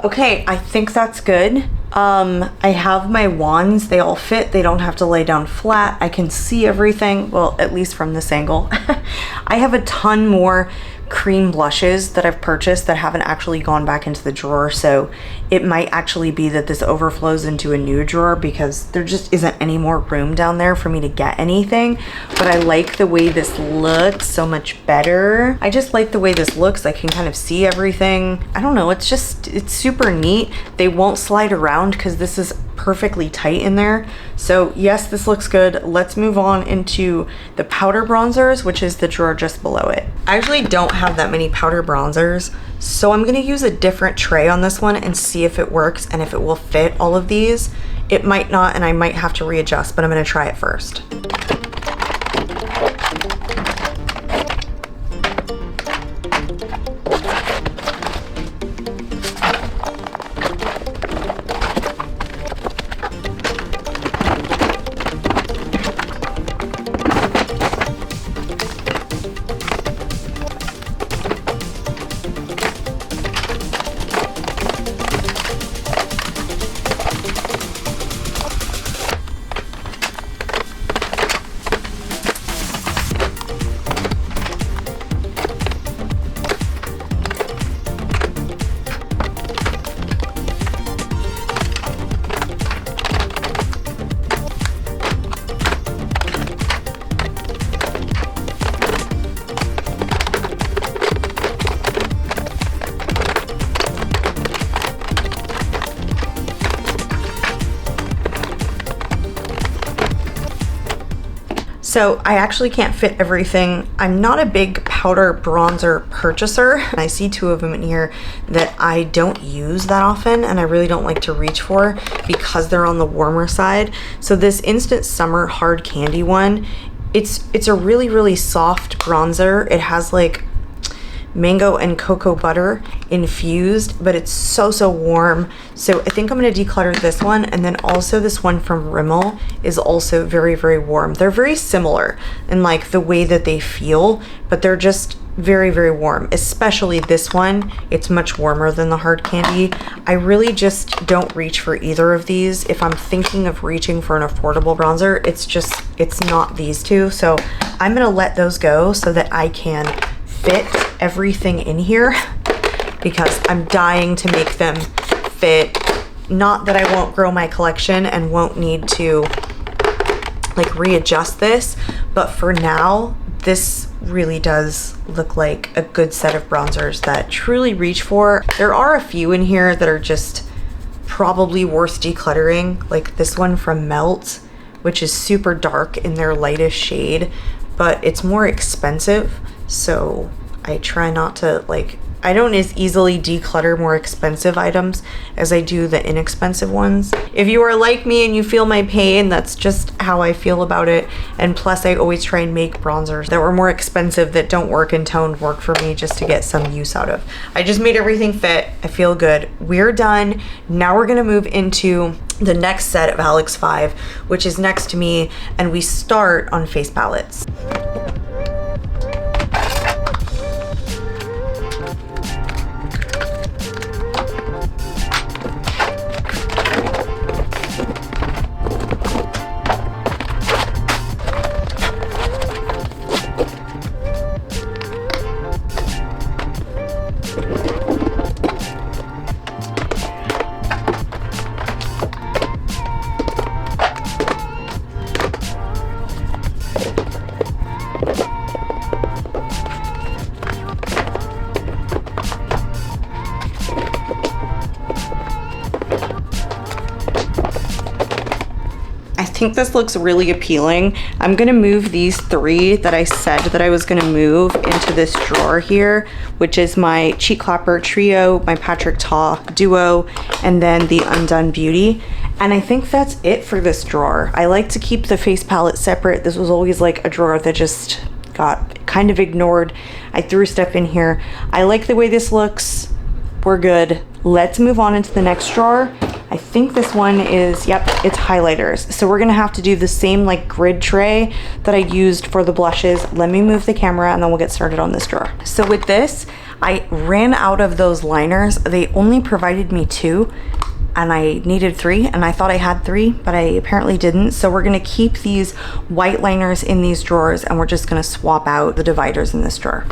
Okay, I think that's good. I have my wands, they all fit, they don't have to lay down flat. I can see everything, well, at least from this angle. I have a ton more cream blushes that I've purchased that haven't actually gone back into the drawer, so it might actually be that this overflows into a new drawer because there just isn't any more room down there for me to get anything. But I like the way this looks so much better. I just like the way this looks. I can kind of see everything. I don't know, it's super neat. They won't slide around because this is perfectly tight in there. So yes, this looks good. Let's move on into the powder bronzers, which is the drawer just below it. I actually don't have that many powder bronzers, so I'm gonna use a different tray on this one and see if it works and if it will fit all of these. It might not, and I might have to readjust, but I'm gonna try it first. So I actually can't fit everything. I'm not a big powder bronzer purchaser. I see two of them in here that I don't use that often and I really don't like to reach for because they're on the warmer side. So this Instant Summer Hard Candy one, it's a really, really soft bronzer. It has like mango and cocoa butter infused, but it's so warm. So I think I'm going to declutter this one, and then also this one from Rimmel is also very warm. They're very similar in like the way that they feel, but they're just very warm. Especially this one, it's much warmer than the Hard Candy. I really just don't reach for either of these. If I'm thinking of reaching for an affordable bronzer, it's not these two. So I'm gonna let those go so that I can fit everything in here, because I'm dying to make them fit. Not that I won't grow my collection and won't need to like readjust this, but for now, this really does look like a good set of bronzers that truly reach for. There are a few in here that are just probably worth decluttering, like this one from Melt, which is super dark in their lightest shade, but it's more expensive. So I try not to I don't as easily declutter more expensive items as I do the inexpensive ones. If you are like me and you feel my pain, that's just how I feel about it. And plus I always try and make bronzers that were more expensive that don't work in tone work for me just to get some use out of. I just made everything fit. I feel good. We're done. Now we're gonna move into the next set of Alex 5, which is next to me, and we start on face palettes. I think this looks really appealing. I'm gonna move these three that I said that I was gonna move into this drawer here, which is my Cheek Clapper Trio, my Patrick Ta Duo, and then the Undone Beauty. And I think that's it for this drawer. I like to keep the face palette separate. This was always like a drawer that just got kind of ignored. I threw stuff in here. I like the way this looks. We're good. Let's move on into the next drawer. I think this one is, yep, it's highlighters. So we're gonna have to do the same like grid tray that I used for the blushes. Let me move the camera and then we'll get started on this drawer. So with this, I ran out of those liners. They only provided me 2 and I needed 3, and I thought I had 3, but I apparently didn't. So we're gonna keep these white liners in these drawers and we're just gonna swap out the dividers in this drawer.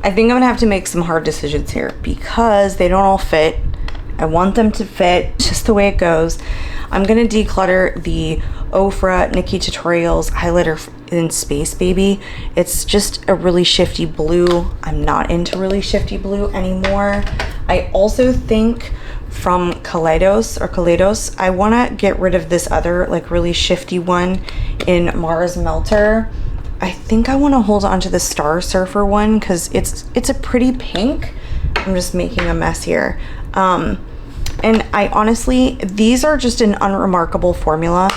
I think I'm gonna have to make some hard decisions here because they don't all fit. I want them to fit, it's just the way it goes. I'm gonna declutter the Ofra Nikki Tutorials highlighter in Space Baby. It's just a really shifty blue. I'm not into really shifty blue anymore. I also think from Kaleidos, I wanna get rid of this other like really shifty one in Mars Melter. I think I wanna hold on to the Star Surfer one because it's a pretty pink. I'm just making a mess here. And I honestly, these are just an unremarkable formula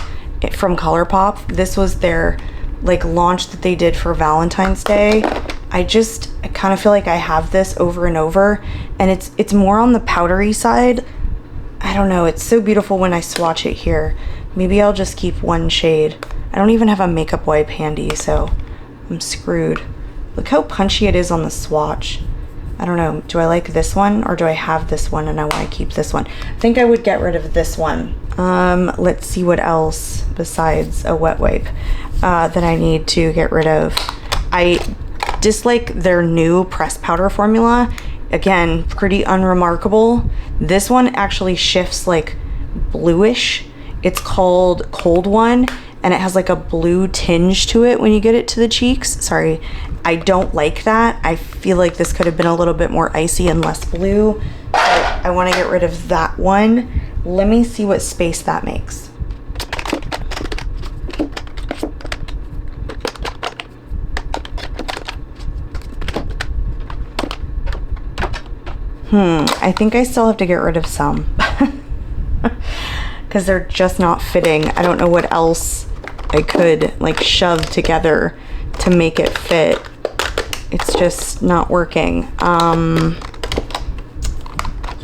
from ColourPop. This was their like launch that they did for Valentine's Day. I kind of feel like I have this over and over, and it's more on the powdery side. I don't know, it's so beautiful when I swatch it here. Maybe I'll just keep one shade. I don't even have a makeup wipe handy, so I'm screwed. Look how punchy it is on the swatch. I don't know, do I like this one or do I have this one and I want to keep this one? I think I would get rid of this one. Let's see what else besides a wet wipe that I need to get rid of. I dislike their new pressed powder formula. Again, pretty unremarkable. This one actually shifts like bluish. It's called Cold One, and it has like a blue tinge to it when you get it to the cheeks. Sorry, I don't like that. I feel like this could have been a little bit more icy and less blue. So I want to get rid of that one. Let me see what space that makes. I think I still have to get rid of some because they're just not fitting. I don't know what else I could like shove together to make it fit. It's just not working. Yeah,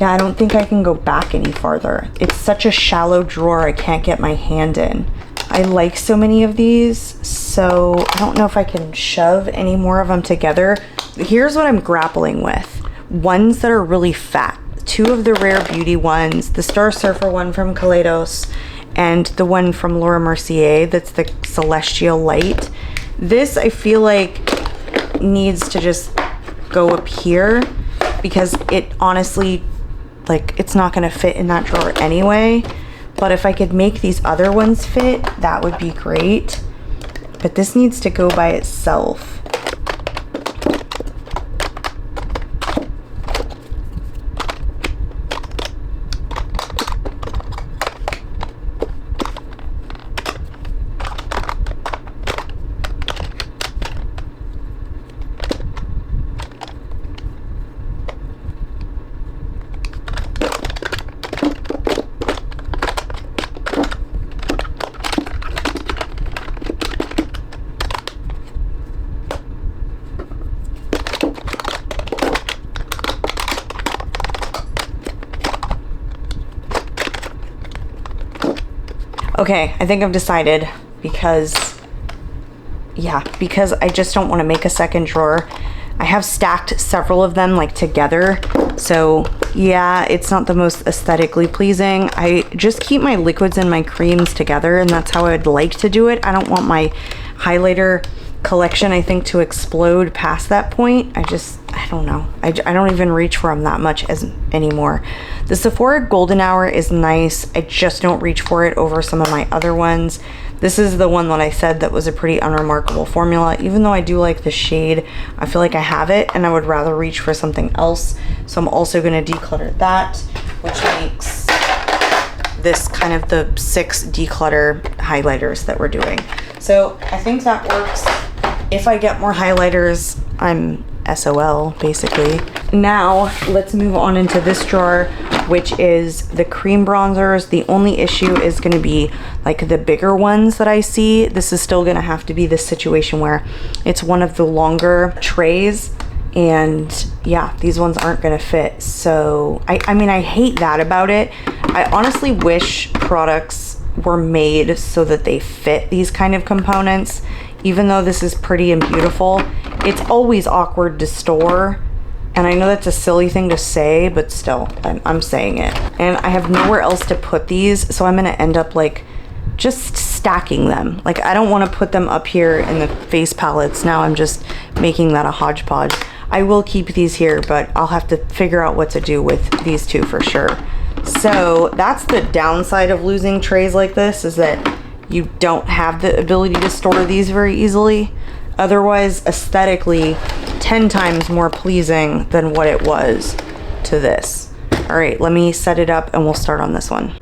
I don't think I can go back any farther. It's such a shallow drawer, I can't get my hand in. I like so many of these, so I don't know if I can shove any more of them together. Here's what I'm grappling with. Ones that are really fat. Two of the Rare Beauty ones, the Star Surfer one from Kaleidos, and the one from Laura Mercier, that's the Celestial Light. This, I feel like, needs to just go up here because it honestly, like, it's not gonna fit in that drawer anyway. But if I could make these other ones fit, that would be great. But this needs to go by itself. Okay, I think I've decided because I just don't want to make a second drawer. I have stacked several of them like together. So yeah, it's not the most aesthetically pleasing. I just keep my liquids and my creams together, and that's how I'd like to do it. I don't want my highlighter collection, I think, to explode past that point. I don't know. I don't even reach for them that much anymore. The Sephora Golden Hour is nice. I just don't reach for it over some of my other ones. This is the one that I said that was a pretty unremarkable formula. Even though I do like the shade, I feel like I have it and I would rather reach for something else. So I'm also going to declutter that, which makes this kind of the 6 declutter highlighters that we're doing. So I think that works. If I get more highlighters, I'm SOL basically. Now let's move on into this drawer, which is the cream bronzers. The only issue is going to be like the bigger ones that I see. This is still going to have to be this situation where it's one of the longer trays, and yeah, these ones aren't going to fit. So I mean, I hate that about it. I honestly wish products were made so that they fit these kind of components. Even though this is pretty and beautiful, it's always awkward to store. And I know that's a silly thing to say, but still, I'm saying it. And I have nowhere else to put these, so I'm gonna end up like just stacking them. Like, I don't wanna put them up here in the face palettes. Now I'm just making that a hodgepodge. I will keep these here, but I'll have to figure out what to do with these two for sure. So that's the downside of losing trays like this, is that you don't have the ability to store these very easily. Otherwise, aesthetically, 10 times more pleasing than what it was to this. All right, let me set it up and we'll start on this one.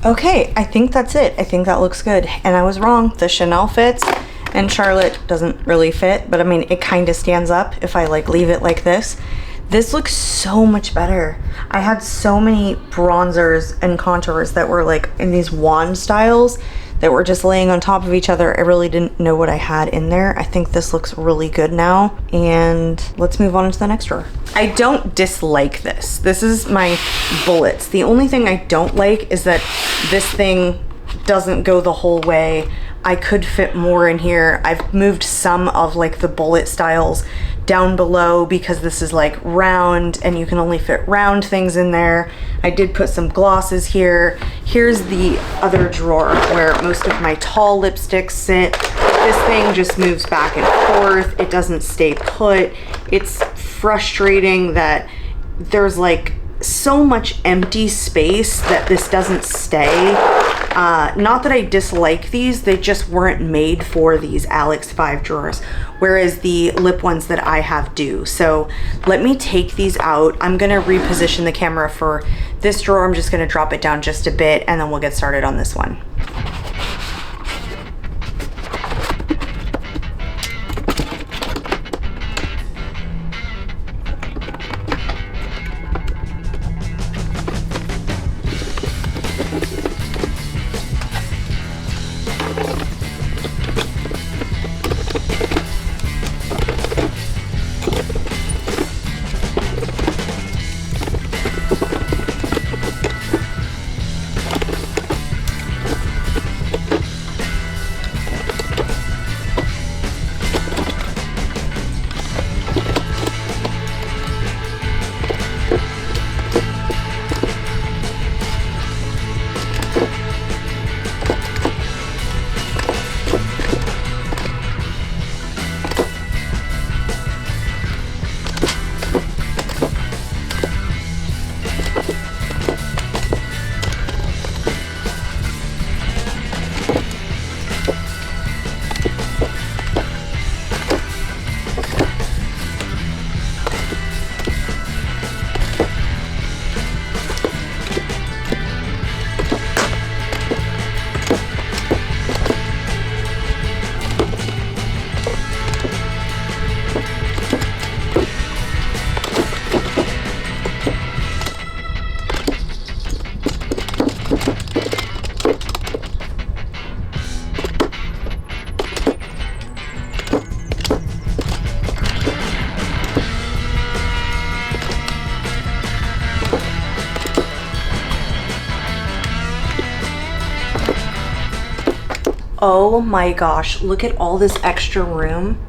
Okay, I think that's it. I think that looks good. And I was wrong. The Chanel fits and Charlotte doesn't really fit, but I mean, it kind of stands up if I like leave it like this. This looks so much better. I had so many bronzers and contours that were like in these wand styles that were just laying on top of each other. I really didn't know what I had in there. I think this looks really good now. And let's move on to the next drawer. I don't dislike this. This is my bullets. The only thing I don't like is that this thing doesn't go the whole way. I could fit more in here. I've moved some of like the bullet styles down below because this is like round and you can only fit round things in there. I did put some glosses here. Here's the other drawer where most of my tall lipsticks sit. This thing just moves back and forth. It doesn't stay put. It's frustrating that there's like so much empty space that this doesn't stay. Not that I dislike these, they just weren't made for these Alex 5 drawers, whereas the lip ones that I have do. So let me take these out. I'm gonna reposition the camera for this drawer. I'm just gonna drop it down just a bit and then we'll get started on this one. Oh my gosh, look at all this extra room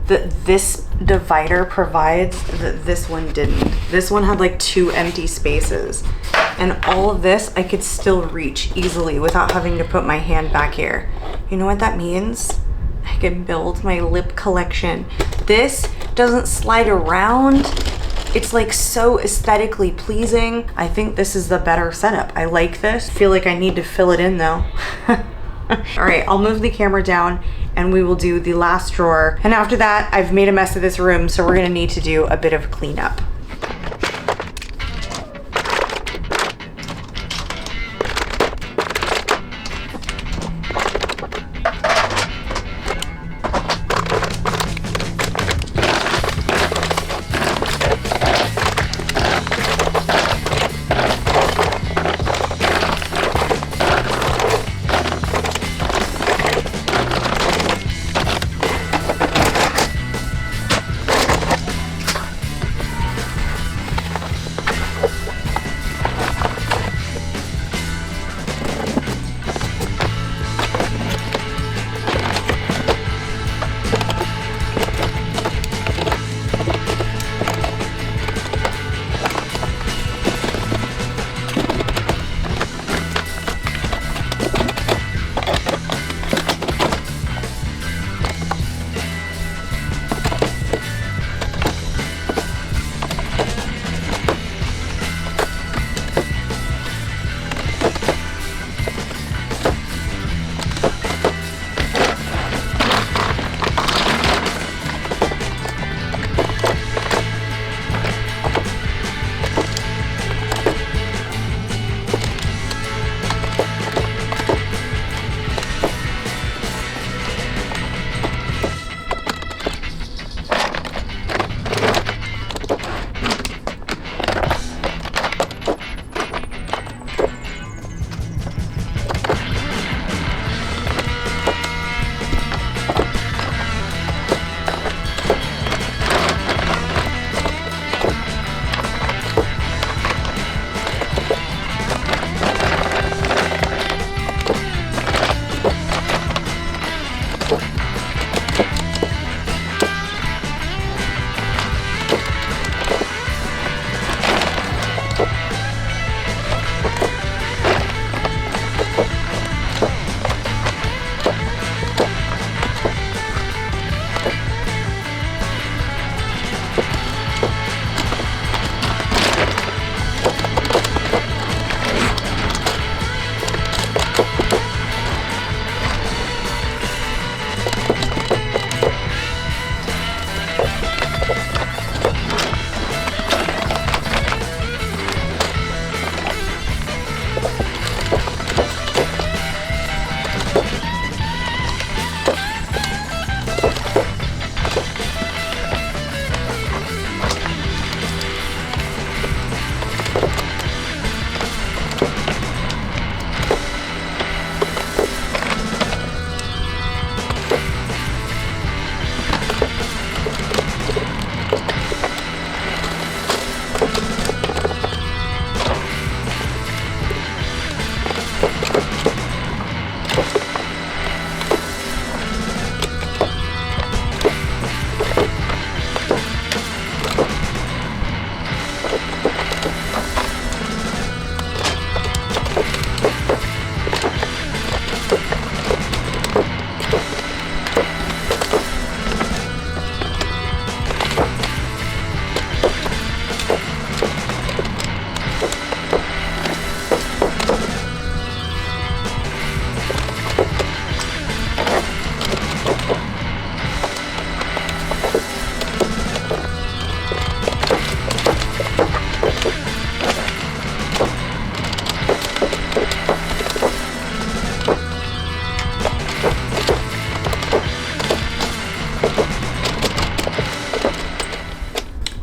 that this divider provides that this one didn't. This one had like 2 empty spaces. And all of this I could still reach easily without having to put my hand back here. You know what that means? I can build my lip collection. This doesn't slide around. It's like so aesthetically pleasing. I think this is the better setup. I like this. Feel like I need to fill it in though. All right, I'll move the camera down and we will do the last drawer. And after that, I've made a mess of this room, so we're gonna need to do a bit of cleanup.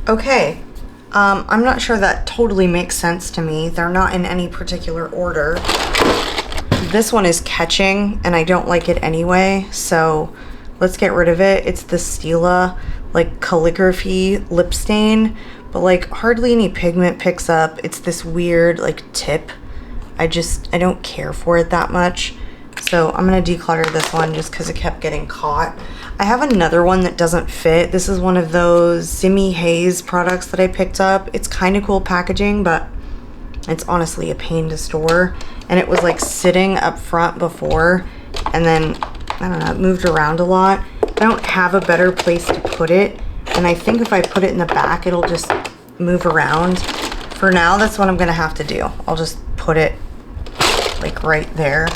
Okay, I'm not sure that totally makes sense to me. They're not in any particular order. This one is catching and I don't like it anyway, so let's get rid of it. It's the Stila like calligraphy lip stain, but like hardly any pigment picks up. It's this weird like tip. I don't care for it that much. So I'm gonna declutter this one just because it kept getting caught. I have another one that doesn't fit. This is one of those Simi Haze products that I picked up. It's kind of cool packaging, but it's honestly a pain to store. And it was like sitting up front before, and then, I don't know, it moved around a lot. I don't have a better place to put it. And I think if I put it in the back, it'll just move around. For now, that's what I'm gonna have to do. I'll just put it like right there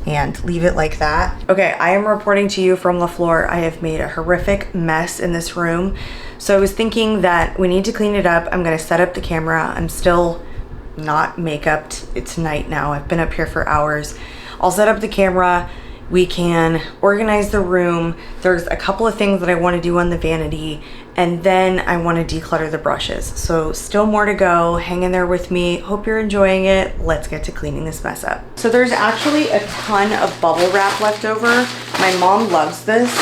and leave it like that. Okay, I am reporting to you from the floor. I have made a horrific mess in this room. So I was thinking that we need to clean it up. I'm gonna set up the camera. I'm still not make-upped. It's night now. I've been up here for hours. I'll set up the camera. We can organize the room. There's a couple of things that I want to do on the vanity, and then I want to declutter the brushes. So still more to go. Hang in there with me. Hope you're enjoying it. Let's get to cleaning this mess up. So there's actually a ton of bubble wrap left over. My mom loves this.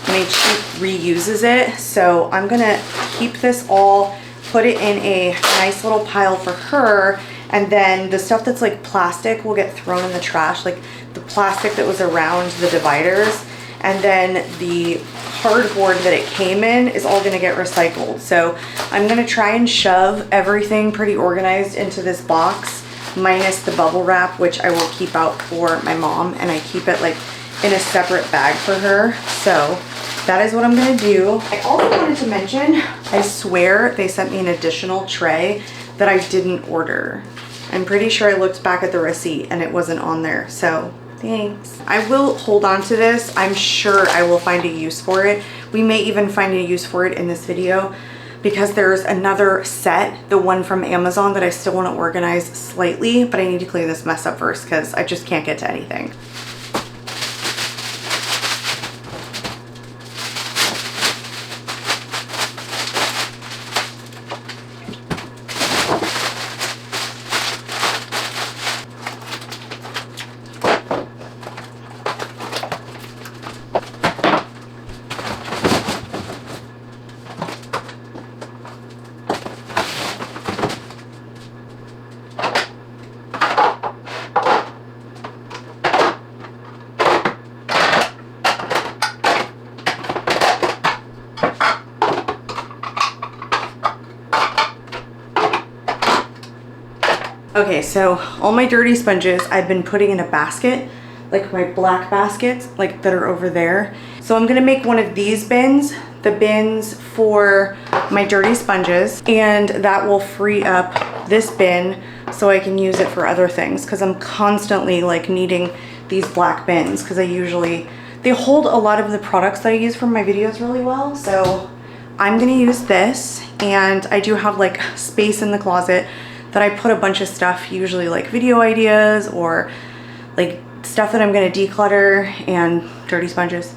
I mean, she reuses it. So I'm gonna keep this all, put it in a nice little pile for her, and then the stuff that's like plastic will get thrown in the trash, like the plastic that was around the dividers, and then the cardboard that it came in is all gonna get recycled. So I'm gonna try and shove everything pretty organized into this box, minus the bubble wrap, which I will keep out for my mom, and I keep it like in a separate bag for her. So that is what I'm gonna do. I also wanted to mention, I swear they sent me an additional tray that I didn't order. I'm pretty sure I looked back at the receipt and it wasn't on there, so thanks. I will hold on to this. I'm sure I will find a use for it. We may even find a use for it in this video, because there's another set, the one from Amazon, that I still want to organize slightly, but I need to clean this mess up first because I just can't get to anything. Okay, so all my dirty sponges I've been putting in a basket, like my black baskets, like that are over there. So I'm gonna make one of these bins, the bins for my dirty sponges, and that will free up this bin so I can use it for other things, because I'm constantly like needing these black bins, because they hold a lot of the products that I use for my videos really well. So I'm gonna use this, and I do have like space in the closet that I put a bunch of stuff, usually like video ideas or like stuff that I'm gonna declutter and dirty sponges.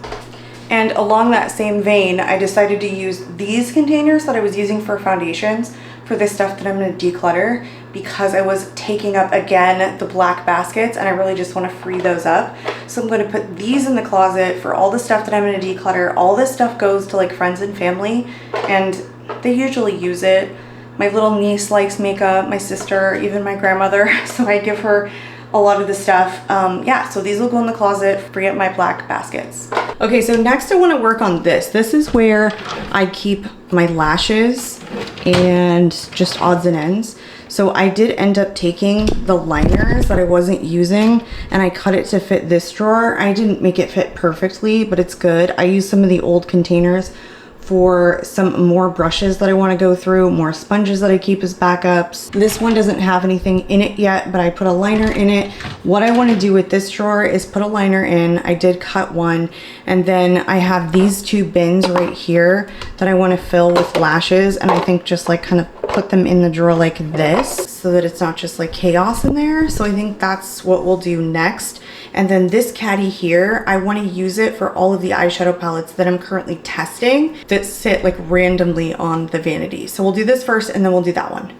And along that same vein, I decided to use these containers that I was using for foundations for the stuff that I'm gonna declutter, because I was taking up again the black baskets and I really just wanna free those up. So I'm gonna put these in the closet for all the stuff that I'm gonna declutter. All this stuff goes to like friends and family, and they usually use it. My little niece likes makeup, my sister, even my grandmother, so I give her a lot of the stuff. Yeah, so these will go in the closet, free up my black baskets. Okay, so next I wanna work on this. This is where I keep my lashes and just odds and ends. So I did end up taking the liners that I wasn't using and I cut it to fit this drawer. I didn't make it fit perfectly, but it's good. I used some of the old containers for some more brushes that I want to go through, more sponges that I keep as backups. This one doesn't have anything in it yet, but I put a liner in it. What I want to do with this drawer is put a liner in. I did cut one, and then I have these two bins right here that I want to fill with lashes, and I think just like kind of put them in the drawer like this so that it's not just like chaos in there. So I think that's what we'll do next. And then this caddy here, I want to use it for all of the eyeshadow palettes that I'm currently testing that sit like randomly on the vanity. So we'll do this first and then we'll do that one.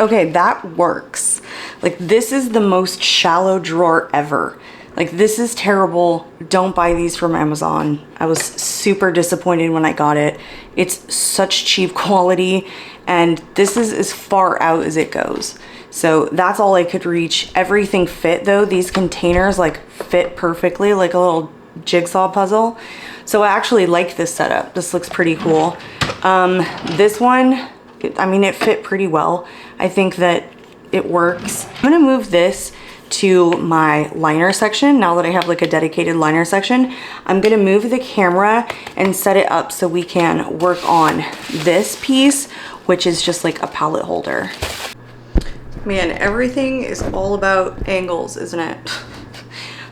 Okay, that works. Like, this is the most shallow drawer ever. Like, this is terrible. Don't buy these from Amazon. I was super disappointed when I got it. It's such cheap quality, and this is as far out as it goes. So that's all I could reach. Everything fit though. These containers like fit perfectly, like a little jigsaw puzzle. So I actually like this setup. This looks pretty cool. This one, I mean, it fit pretty well. I think that it works. I'm gonna move this to my liner section. Now that I have like a dedicated liner section, I'm gonna move the camera and set it up so we can work on this piece, which is just like a palette holder. Man, everything is all about angles, isn't it?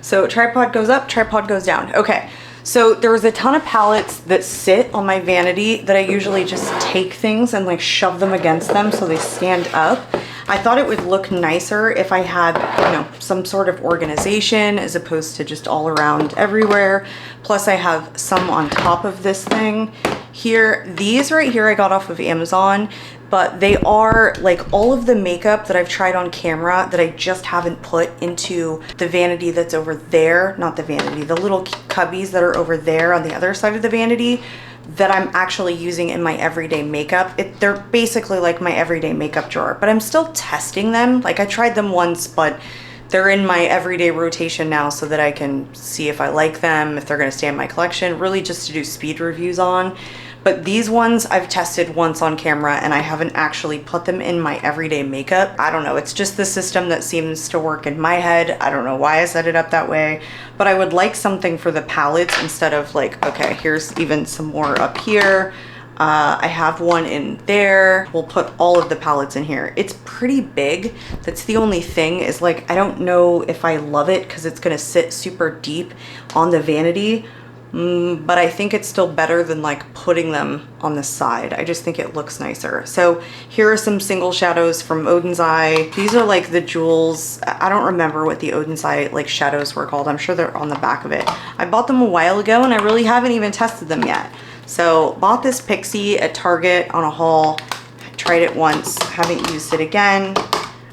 So tripod goes up, tripod goes down. Okay, so there was a ton of palettes that sit on my vanity that I usually just take things and like shove them against them so they stand up. I thought it would look nicer if I had, you know, some sort of organization as opposed to just all around everywhere. Plus I have some on top of this thing here. These right here I got off of Amazon, but they are like all of the makeup that I've tried on camera that I just haven't put into the vanity that's over there. Not the vanity, the little cubbies that are over there on the other side of the vanity that I'm actually using in my everyday makeup. They're basically like my everyday makeup drawer, but I'm still testing them. Like, I tried them once, but they're in my everyday rotation now so that I can see if I like them, if they're gonna stay in my collection, really just to do speed reviews on. But these ones I've tested once on camera and I haven't actually put them in my everyday makeup. I don't know, it's just the system that seems to work in my head. I don't know why I set it up that way, but I would like something for the palettes instead of like, okay, here's even some more up here. I have one in there. We'll put all of the palettes in here. It's pretty big. That's the only thing, is like, I don't know if I love it because it's gonna sit super deep on the vanity. But I think it's still better than like putting them on the side. I just think it looks nicer. So here are some single shadows from Odin's Eye. These are like the jewels. I don't remember what the Odin's Eye like shadows were called. I'm sure they're on the back of it. I bought them a while ago and I really haven't even tested them yet. So bought this Pixie at Target on a haul. I tried it once, haven't used it again.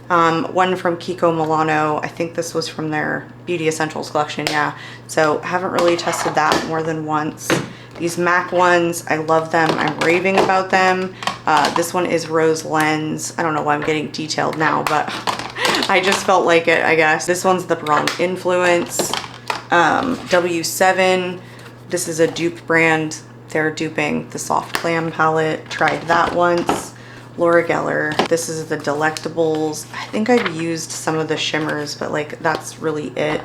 One from Kiko Milano. I think this was from their Beauty Essentials collection, yeah. So haven't really tested that more than once. These MAC ones, I love them. I'm raving about them. This one is Rose Lens. I don't know why I'm getting detailed now, but I just felt like it, I guess. This one's the Wrong Influence. W7. This is a dupe brand. They're duping the Soft Glam palette. Tried that once. Laura Geller. This is the Delectables. I think I've used some of the shimmers, but like that's really it.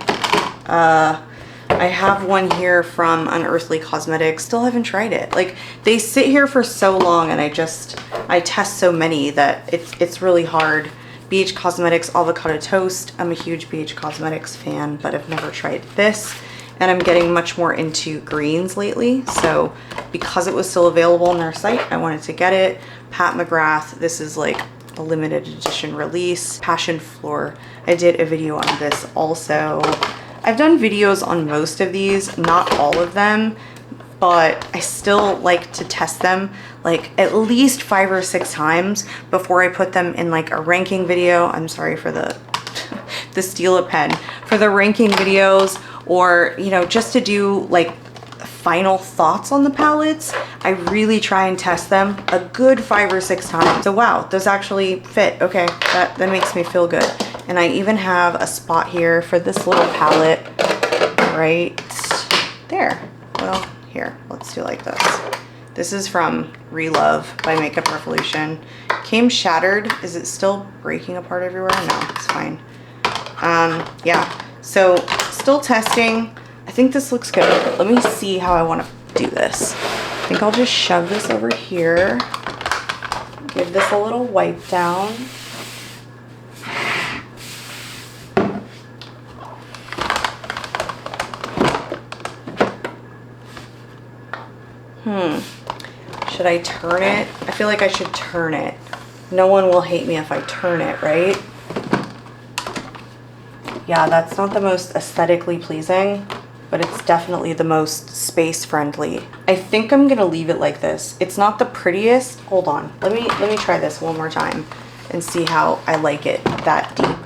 I have one here from Unearthly Cosmetics. Still haven't tried it. Like, they sit here for so long and I test so many that it's really hard. BH Cosmetics Avocado Toast. I'm a huge BH Cosmetics fan, but I've never tried this. And I'm getting much more into greens lately. So because it was still available on their site, I wanted to get it. Pat McGrath, this is like a limited edition release. Passion Floor, I did a video on this also. I've done videos on most of these, not all of them, but I still like to test them like at least 5 or 6 times before I put them in like a ranking video. I'm sorry for the steal a pen. For the ranking videos, or, you know, just to do like final thoughts on the palettes, I really try and test them a good 5 or 6 times. So wow, those actually fit. Okay, that makes me feel good. And I even have a spot here for this little palette right there. Well, here, let's do like this. This is from Relove by Makeup Revolution. Came shattered. Is it still breaking apart everywhere? No, it's fine. Yeah, so still testing. I think this looks good. Let me see how I want to do this. I think I'll just shove this over here. Give this a little wipe down. Should I turn it? I feel like I should turn it. No one will hate me if I turn it, right? Yeah, that's not the most aesthetically pleasing, but it's definitely the most space friendly. I think I'm gonna leave it like this. It's not the prettiest. Hold on, let me try this one more time. and see how I like it that deep.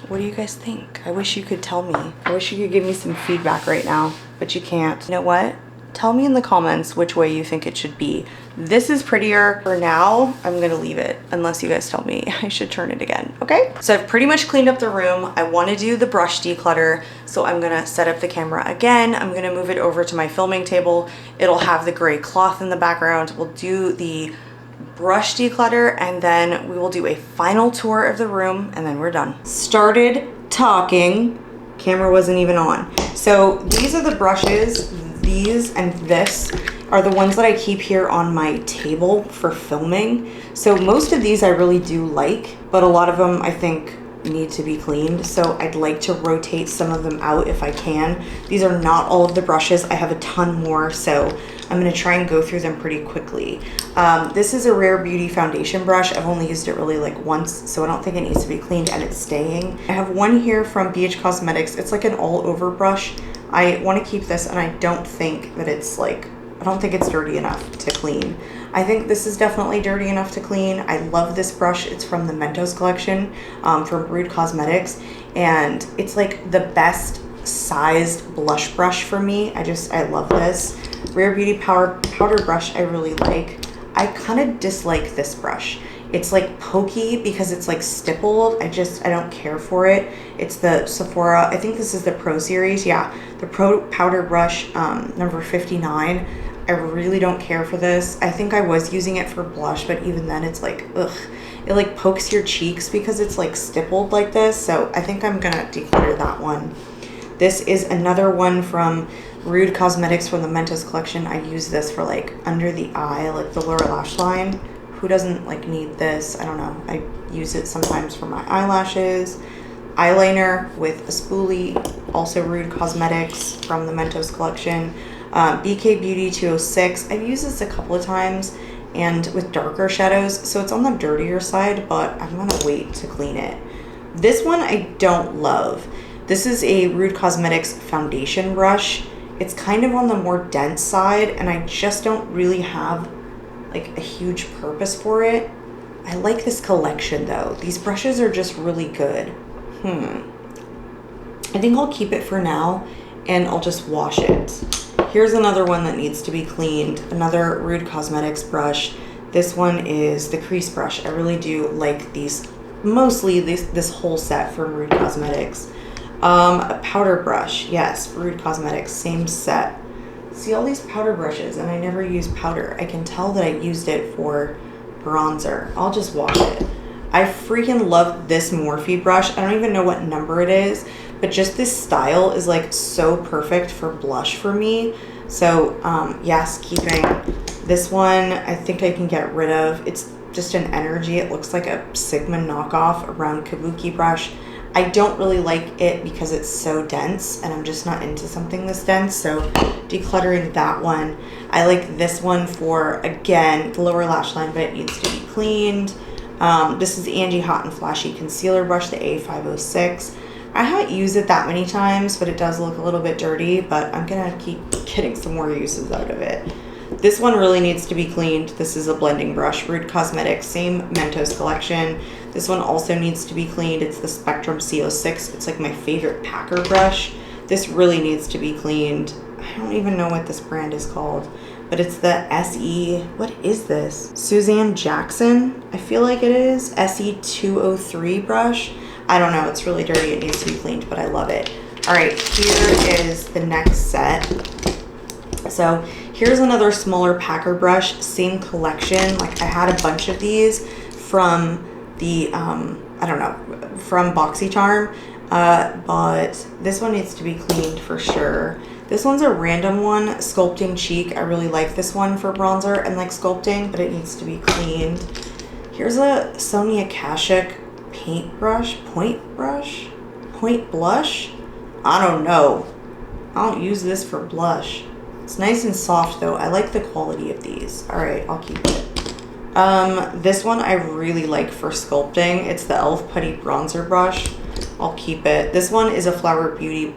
What do you guys think? I wish you could tell me. I wish you could give me some feedback right now, but you can't. You know what? Tell me in the comments which way you think it should be. This is prettier. For now, I'm gonna leave it unless you guys tell me I should turn it again, okay? So I've pretty much cleaned up the room. I wanna do the brush declutter, so I'm gonna set up the camera again. I'm gonna move it over to my filming table. It'll have the gray cloth in the background. We'll do the brush declutter, and then we will do a final tour of the room, and then we're done. Started talking, camera wasn't even on. So these are the brushes. These and this are the ones that I keep here on my table for filming. So most of these I really do like, but a lot of them I think need to be cleaned. So I'd like to rotate some of them out if I can. These are not all of the brushes. I have a ton more, so I'm gonna try and go through them pretty quickly. This is a Rare Beauty foundation brush. I've only used it really like once, so I don't think it needs to be cleaned, and it's staying. I have one here from BH Cosmetics. It's like an all over brush. I want to keep this, and I don't think that it's like, I don't think it's dirty enough to clean. I think this is definitely dirty enough to clean. I love this brush. It's from the Mentos collection from Rude Cosmetics, and it's like the best sized blush brush for me. I love this. Rare Beauty powder brush I really like. I kind of dislike this brush. It's like pokey because it's like stippled. I don't care for it. It's the Sephora, I think this is the Pro series. Yeah, the Pro powder brush number 59. I really don't care for this. I think I was using it for blush, but even then it's like, ugh. It like pokes your cheeks because it's like stippled like this. So I think I'm gonna declutter that one. This is another one from Rude Cosmetics from the Mentos collection. I use this for like under the eye, like the lower lash line. Who doesn't like need this? I don't know. I use it sometimes for my eyelashes. Eyeliner with a spoolie, also Rude Cosmetics from the Mentos collection. BK Beauty 206. I've used this a couple of times and with darker shadows, so it's on the dirtier side, but I'm gonna wait to clean it. This one I don't love. This is a Rude Cosmetics foundation brush. It's kind of on the more dense side, and I just don't really have like a huge purpose for it. I like this collection though. These brushes are just really good. I think I'll keep it for now, and I'll just wash it. Here's another one that needs to be cleaned. Another Rude Cosmetics brush. This one is the crease brush. I really do like these, mostly this whole set from Rude Cosmetics. A powder brush, yes, Rude Cosmetics, same set. See all these powder brushes, and I never use powder. I can tell that I used it for bronzer. I'll just wash it. I freaking love this Morphe brush. I don't even know what number it is, but just this style is like so perfect for blush for me. So yes, keeping this one. I think I can get rid of. It's just an energy. It looks like a Sigma knockoff around Kabuki brush. I don't really like it because it's so dense, and I'm just not into something this dense, so decluttering that one. I like this one for, again, the lower lash line, but it needs to be cleaned. This is the Angie Hot and Flashy Concealer Brush, the A506. I haven't used it that many times, but it does look a little bit dirty, but I'm gonna keep getting some more uses out of it. This one really needs to be cleaned. This is a blending brush, Rude Cosmetics, same Mentos collection. This one also needs to be cleaned. It's the Spectrum C06. It's like my favorite packer brush. This really needs to be cleaned. I don't even know what this brand is called, but it's the SE, what is this? Suzanne Jackson, I feel like it is. SE203 brush. I don't know, it's really dirty. It needs to be cleaned, but I love it. All right, here is the next set. So here's another smaller packer brush, same collection. Like I had a bunch of these from the, I don't know, from BoxyCharm, but this one needs to be cleaned for sure. This one's a random one, Sculpting Cheek. I really like this one for bronzer and like sculpting, but it needs to be cleaned. Here's a Sonia Kashuk point blush. I don't know. I don't use this for blush. It's nice and soft though. I like the quality of these. All right, I'll keep it. This one I really like for sculpting. It's the e.l.f. Putty Bronzer Brush. I'll keep it. This one is a Flower Beauty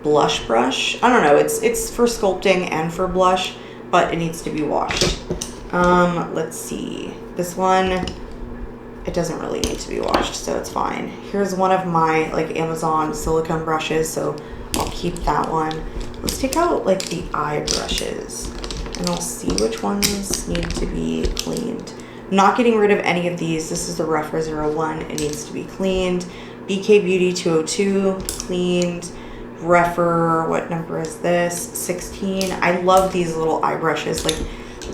blush brush. I don't know, it's for sculpting and for blush, but it needs to be washed. Let's see. This one, it doesn't really need to be washed, so it's fine. Here's one of my like Amazon silicone brushes, so I'll keep that one. Let's take out like the eye brushes and I'll see which ones need to be cleaned. I'm not getting rid of any of these. This is the Rougher 01. It needs to be cleaned. BK Beauty 202, cleaned. Refer, what number is this? 16. I love these little eye brushes. Like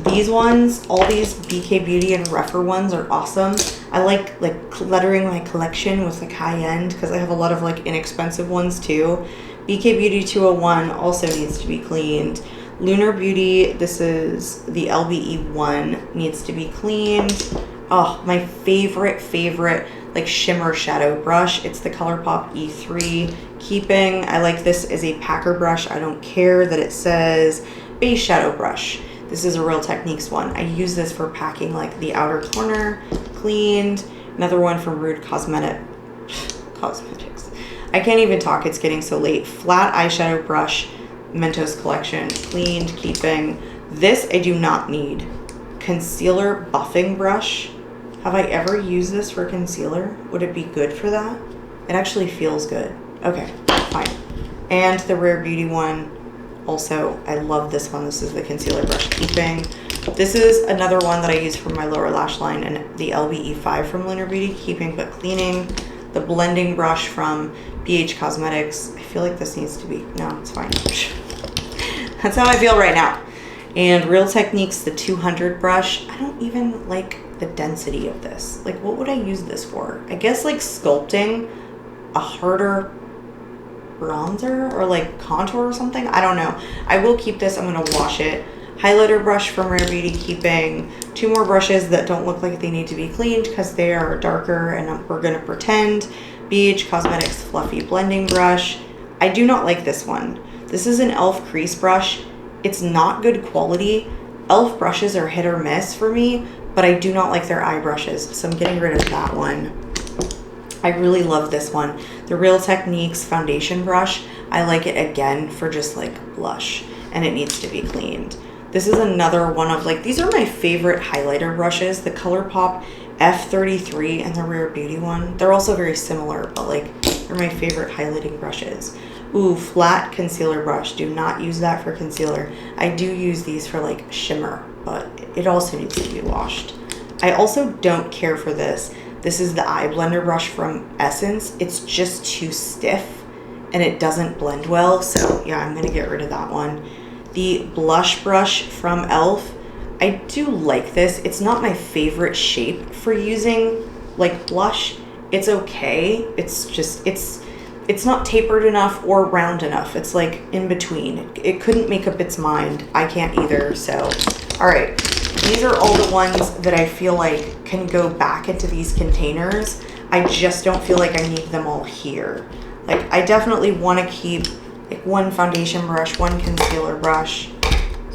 these ones, all these BK Beauty and Refer ones are awesome. I like cluttering my collection with like high end because I have a lot of like inexpensive ones too. BK Beauty 201 also needs to be cleaned. Lunar Beauty, this is the LBE 1, needs to be cleaned. Oh, my favorite like shimmer shadow brush. It's the ColourPop E3. Keeping. I like this as a packer brush. I don't care that it says base shadow brush. This is a Real Techniques one. I use this for packing like the outer corner. Cleaned. Another one from Rude Cosmetics. I can't even talk. It's getting so late. Flat eyeshadow brush. Mentos Collection. Cleaned. Keeping. This I do not need. Concealer buffing brush. Have I ever used this for concealer? Would it be good for that? It actually feels good. Okay, fine. And the Rare Beauty one. Also, I love this one. This is the concealer brush. Keeping. This is another one that I use for my lower lash line, and the LBE5 from Lunar Beauty. Keeping but cleaning. The blending brush from BH Cosmetics. I feel like this needs to be, no, it's fine. That's how I feel right now. And Real Techniques, the 200 brush. I don't even like the density of this. Like, what would I use this for? I guess like sculpting a harder bronzer or like contour or something. I don't know. I will keep this. I'm gonna wash it. Highlighter brush from Rare Beauty. Keeping. 2 more brushes that don't look like they need to be cleaned because they are darker, and we're gonna pretend. BH Cosmetics Fluffy Blending Brush. I do not like this one. This is an e.l.f. crease brush. It's not good quality. e.l.f. brushes are hit or miss for me, but I do not like their eye brushes, so I'm getting rid of that one. I really love this one. The Real Techniques foundation brush. I like it again for just like blush, and it needs to be cleaned. This is another one of like, these are my favorite highlighter brushes, the ColourPop F33 and the Rare Beauty one. They're also very similar, but like they're my favorite highlighting brushes. Ooh, flat concealer brush. Do not use that for concealer. I do use these for like shimmer, but it also needs to be washed. I also don't care for this. This is the eye blender brush from Essence. It's just too stiff and it doesn't blend well. So yeah, I'm gonna get rid of that one. The blush brush from e.l.f. I do like this. It's not my favorite shape for using like blush. It's okay. It's just, it's not tapered enough or round enough. It's like in between. It couldn't make up its mind. I can't either. So, all right. These are all the ones that I feel like can go back into these containers. I just don't feel like I need them all here. Like I definitely want to keep like 1 foundation brush, 1 concealer brush,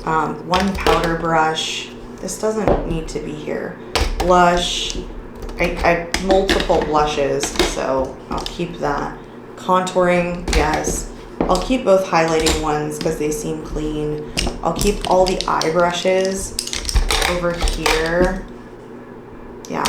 1 powder brush. This doesn't need to be here. Blush. I multiple blushes, so I'll keep that. Contouring, yes. I'll keep both highlighting ones because they seem clean. I'll keep all the eye brushes over here. Yeah,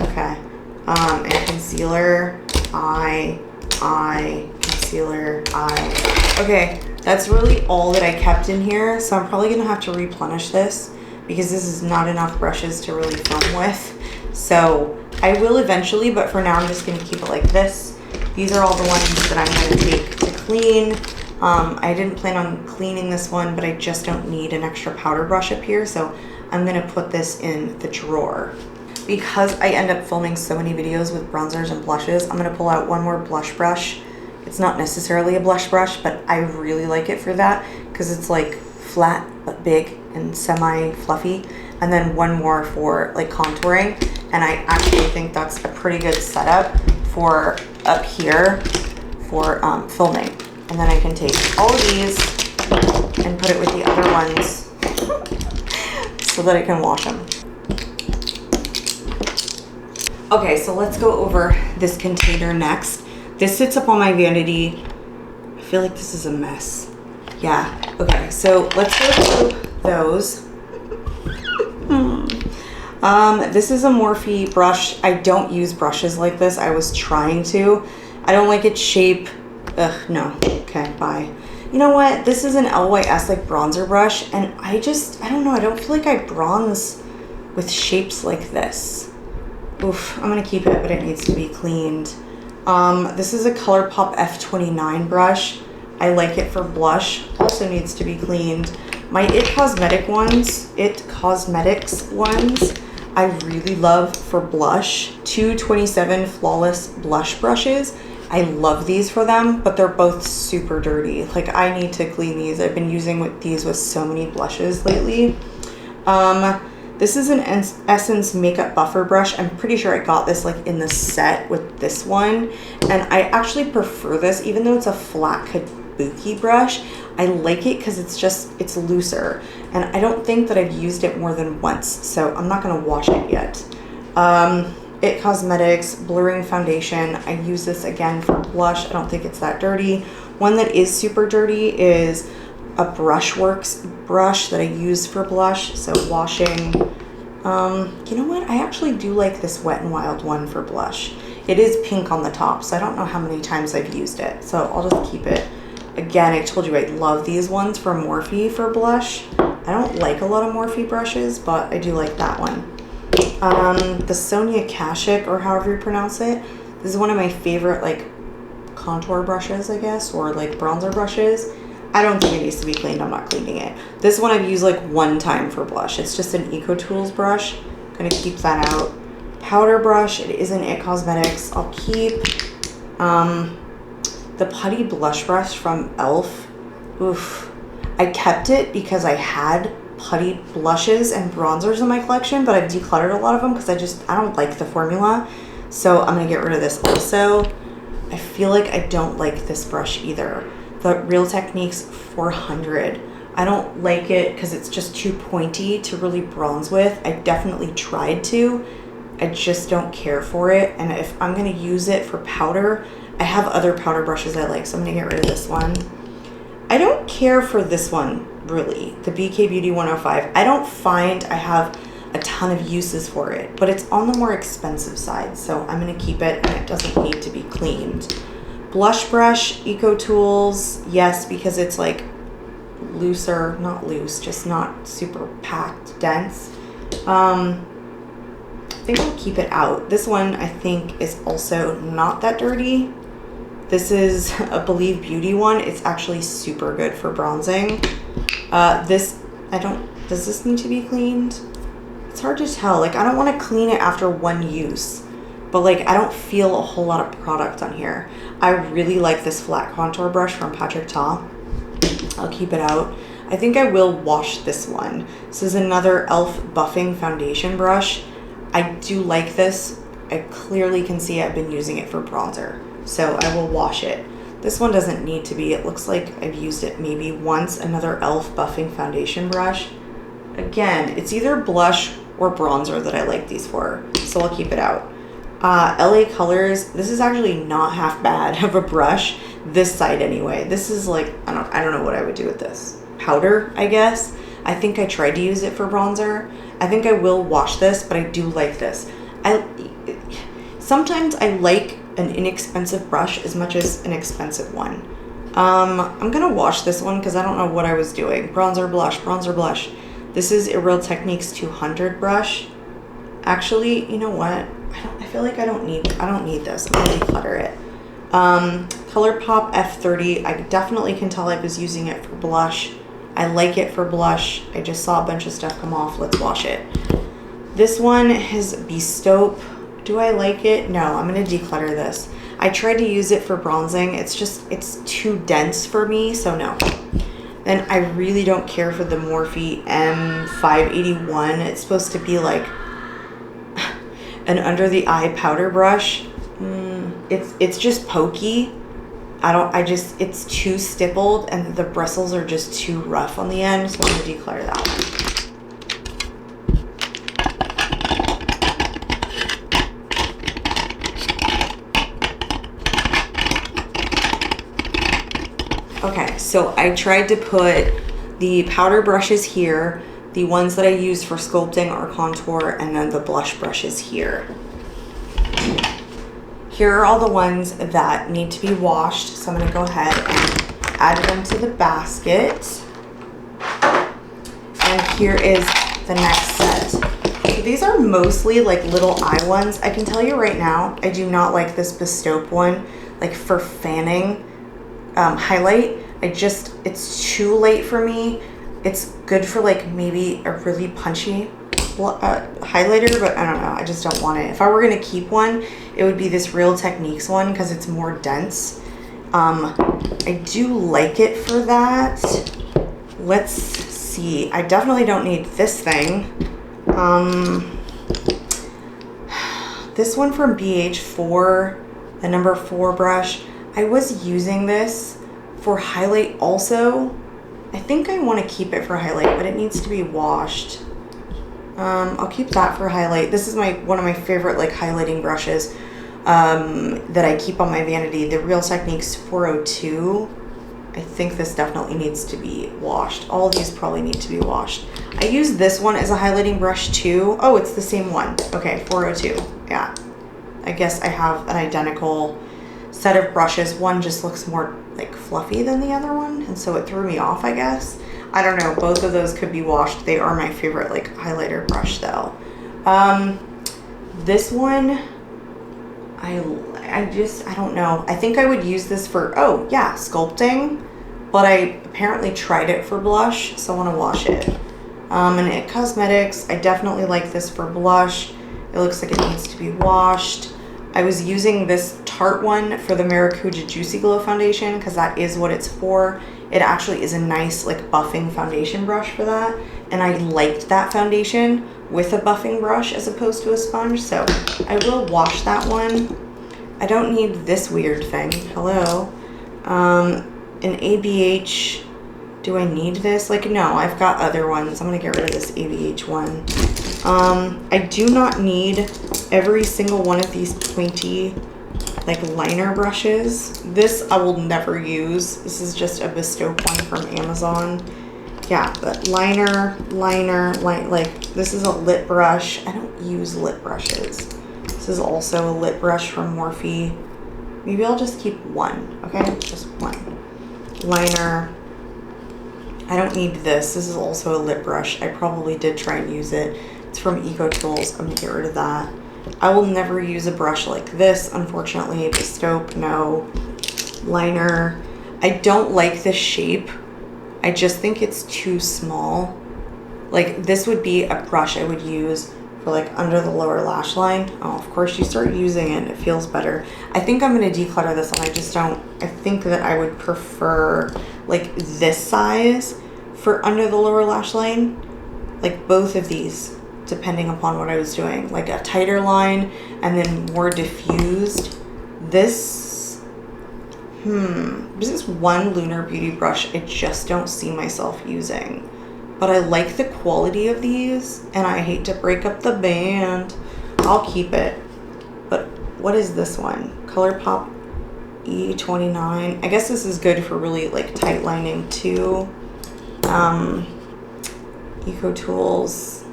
okay. And concealer, eye, concealer, eye. Okay, that's really all that I kept in here. So I'm probably gonna have to replenish this because this is not enough brushes to really film with. So I will eventually, but for now I'm just gonna keep it like this. These are all the ones that I'm gonna take to clean. I didn't plan on cleaning this one, but I just don't need an extra powder brush up here. So I'm gonna put this in the drawer. Because I end up filming so many videos with bronzers and blushes, I'm gonna pull out 1 more blush brush. It's not necessarily a blush brush, but I really like it for that because it's like flat but big and semi-fluffy. And then 1 more for like contouring. And I actually think that's a pretty good setup for up here for filming. And then I can take all of these and put it with the other ones so that I can wash them. Okay, so let's go over this container next. This sits up on my vanity. I feel like this is a mess. Yeah, okay, so let's go through those. This is a Morphe brush. I don't use brushes like this. I was trying to. I don't like its shape. Ugh, no. Okay, bye. You know what? This is an LYS like bronzer brush, and I don't know. I don't feel like I bronze with shapes like this. Oof, I'm gonna keep it, but it needs to be cleaned. This is a ColourPop F29 brush. I like it for blush. Also needs to be cleaned. My It Cosmetics ones, I really love for blush. 227 Flawless Blush brushes. I love these for them, but they're both super dirty. Like, I need to clean these. I've been using these with so many blushes lately. This is an Essence Makeup Buffer brush. I'm pretty sure I got this like in the set with this one. And I actually prefer this, even though it's a flat kabuki brush. I like it because it's looser. And I don't think that I've used it more than once, so I'm not gonna wash it yet. It Cosmetics Blurring Foundation. I use this again for blush. I don't think it's that dirty. One that is super dirty is a Brushworks brush that I use for blush, so washing. You know what? I actually do like this Wet n Wild one for blush. It is pink on the top, so I don't know how many times I've used it, so I'll just keep it. Again, I told you I love these ones from Morphe for blush. I don't like a lot of Morphe brushes, but I do like that one. The Sonia Kashuk, or however you pronounce it. This is one of my favorite like contour brushes, I guess, or like bronzer brushes. I don't think it needs to be cleaned. I'm not cleaning it. This one I've used like one time for blush. It's just an Eco Tools brush. I'm gonna keep that out. Powder brush. It is an It Cosmetics. I'll keep. The Putty Blush Brush from e.l.f. Oof. I kept it because I had putty blushes and bronzers in my collection, but I've decluttered a lot of them because I don't like the formula. So I'm gonna get rid of this also. I feel like I don't like this brush either. The Real Techniques 400. I don't like it because it's just too pointy to really bronze with. I definitely tried to. I just don't care for it. And if I'm gonna use it for powder, I have other powder brushes I like, so I'm gonna get rid of this one. I don't care for this one, really, the BK Beauty 105. I don't find I have a ton of uses for it, but it's on the more expensive side, so I'm gonna keep it, and it doesn't need to be cleaned. Blush brush, Eco Tools, yes, because it's like looser, not loose, just not super packed, dense. I think I'll keep it out. This one I think is also not that dirty. This is a Believe Beauty one. It's actually super good for bronzing. Does this need to be cleaned? It's hard to tell. Like, I don't want to clean it after one use, but like, I don't feel a whole lot of product on here. I really like this flat contour brush from Patrick Ta. I'll keep it out. I think I will wash this one. This is another e.l.f. Buffing Foundation brush. I do like this. I clearly can see I've been using it for bronzer, so I will wash it. This one doesn't need to be. It looks like I've used it maybe once. Another e.l.f. Buffing Foundation brush. Again, it's either blush or bronzer that I like these for, so I'll keep it out. LA Colors. This is actually not half bad of a brush. This side anyway. This is like, I don't know what I would do with this. Powder, I guess. I think I tried to use it for bronzer. I think I will wash this, but I do like this. Sometimes I like an inexpensive brush as much as an expensive one. I'm gonna wash this one because I don't know what I was doing. Bronzer, blush, bronzer, blush. This is a Real Techniques 200 brush. Actually, you know what? I feel like I don't need this. I'm gonna declutter it. ColourPop F30. I definitely can tell I was using it for blush. I like it for blush. I just saw a bunch of stuff come off. Let's wash it. This one is Bestaupe. Do I like it? No, I'm gonna declutter this. I tried to use it for bronzing. It's too dense for me, so no. Then I really don't care for the Morphe M581. It's supposed to be like an under the eye powder brush. It's just pokey. It's too stippled and the bristles are just too rough on the end, so I'm gonna declutter that one. Okay, so I tried to put the powder brushes here, The ones that I use for sculpting are contour, and then the blush brushes here. Here are all the ones that need to be washed, so I'm gonna go ahead and add them to the basket. And here is the next set. So these are mostly like little eye ones. I can tell you right now, I do not like this Bestowed one, like for fanning highlight. It's too late for me. It's good for like maybe a really punchy highlighter, but I don't know, I just don't want it. If I were gonna keep one, it would be this Real Techniques one because it's more dense. I do like it for that. Let's see, I definitely don't need this thing. This one from BH4, the number 4 brush, I was using this for highlight also. I think I want to keep it for highlight, but it needs to be washed. I'll keep that for highlight. This is one of my favorite like highlighting brushes that I keep on my vanity, the Real Techniques 402. I think this definitely needs to be washed. All of these probably need to be washed. I use this one as a highlighting brush too. Oh, it's the same one. Okay, 402. Yeah. I guess I have an identical set of brushes. One just looks more like fluffy than the other one, and so it threw me off, I guess. I don't know, both of those could be washed. They are my favorite like highlighter brush though. This one, I don't know. I think I would use this for, oh yeah, sculpting, but I apparently tried it for blush, so I want to wash it. And It Cosmetics, I definitely like this for blush. It looks like it needs to be washed. I was using this Tarte one for the Maracuja Juicy Glow foundation because that is what it's for. It actually is a nice like buffing foundation brush for that, and I liked that foundation with a buffing brush as opposed to a sponge, so I will wash that one. I don't need this weird thing. Hello. An ABH. Do I need this? Like, no, I've got other ones. I'm gonna get rid of this ABH one. I do not need every single one of these pointy like liner brushes. This I will never use. This is just a Bestowed one from Amazon. Yeah, but liner, like this is a lip brush. I don't use lip brushes. This is also a lip brush from Morphe. Maybe I'll just keep one, okay? Just one. Liner. I don't need this. This is also a lip brush. I probably did try and use it. It's from Eco Tools. I'm gonna get rid of that. I will never use a brush like this, unfortunately. Bestowed, no. Liner. I don't like this shape. I just think it's too small. Like, this would be a brush I would use for like under the lower lash line. Oh, of course, you start using it, it feels better. I think I'm gonna declutter this one. I think that I would prefer like this size for under the lower lash line. Like both of these, depending upon what I was doing. Like a tighter line and then more diffused. This is one Lunar Beauty brush I just don't see myself using. But I like the quality of these, and I hate to break up the band. I'll keep it. But what is this one? ColourPop E29. I guess this is good for really like tight lining too. Eco Tools.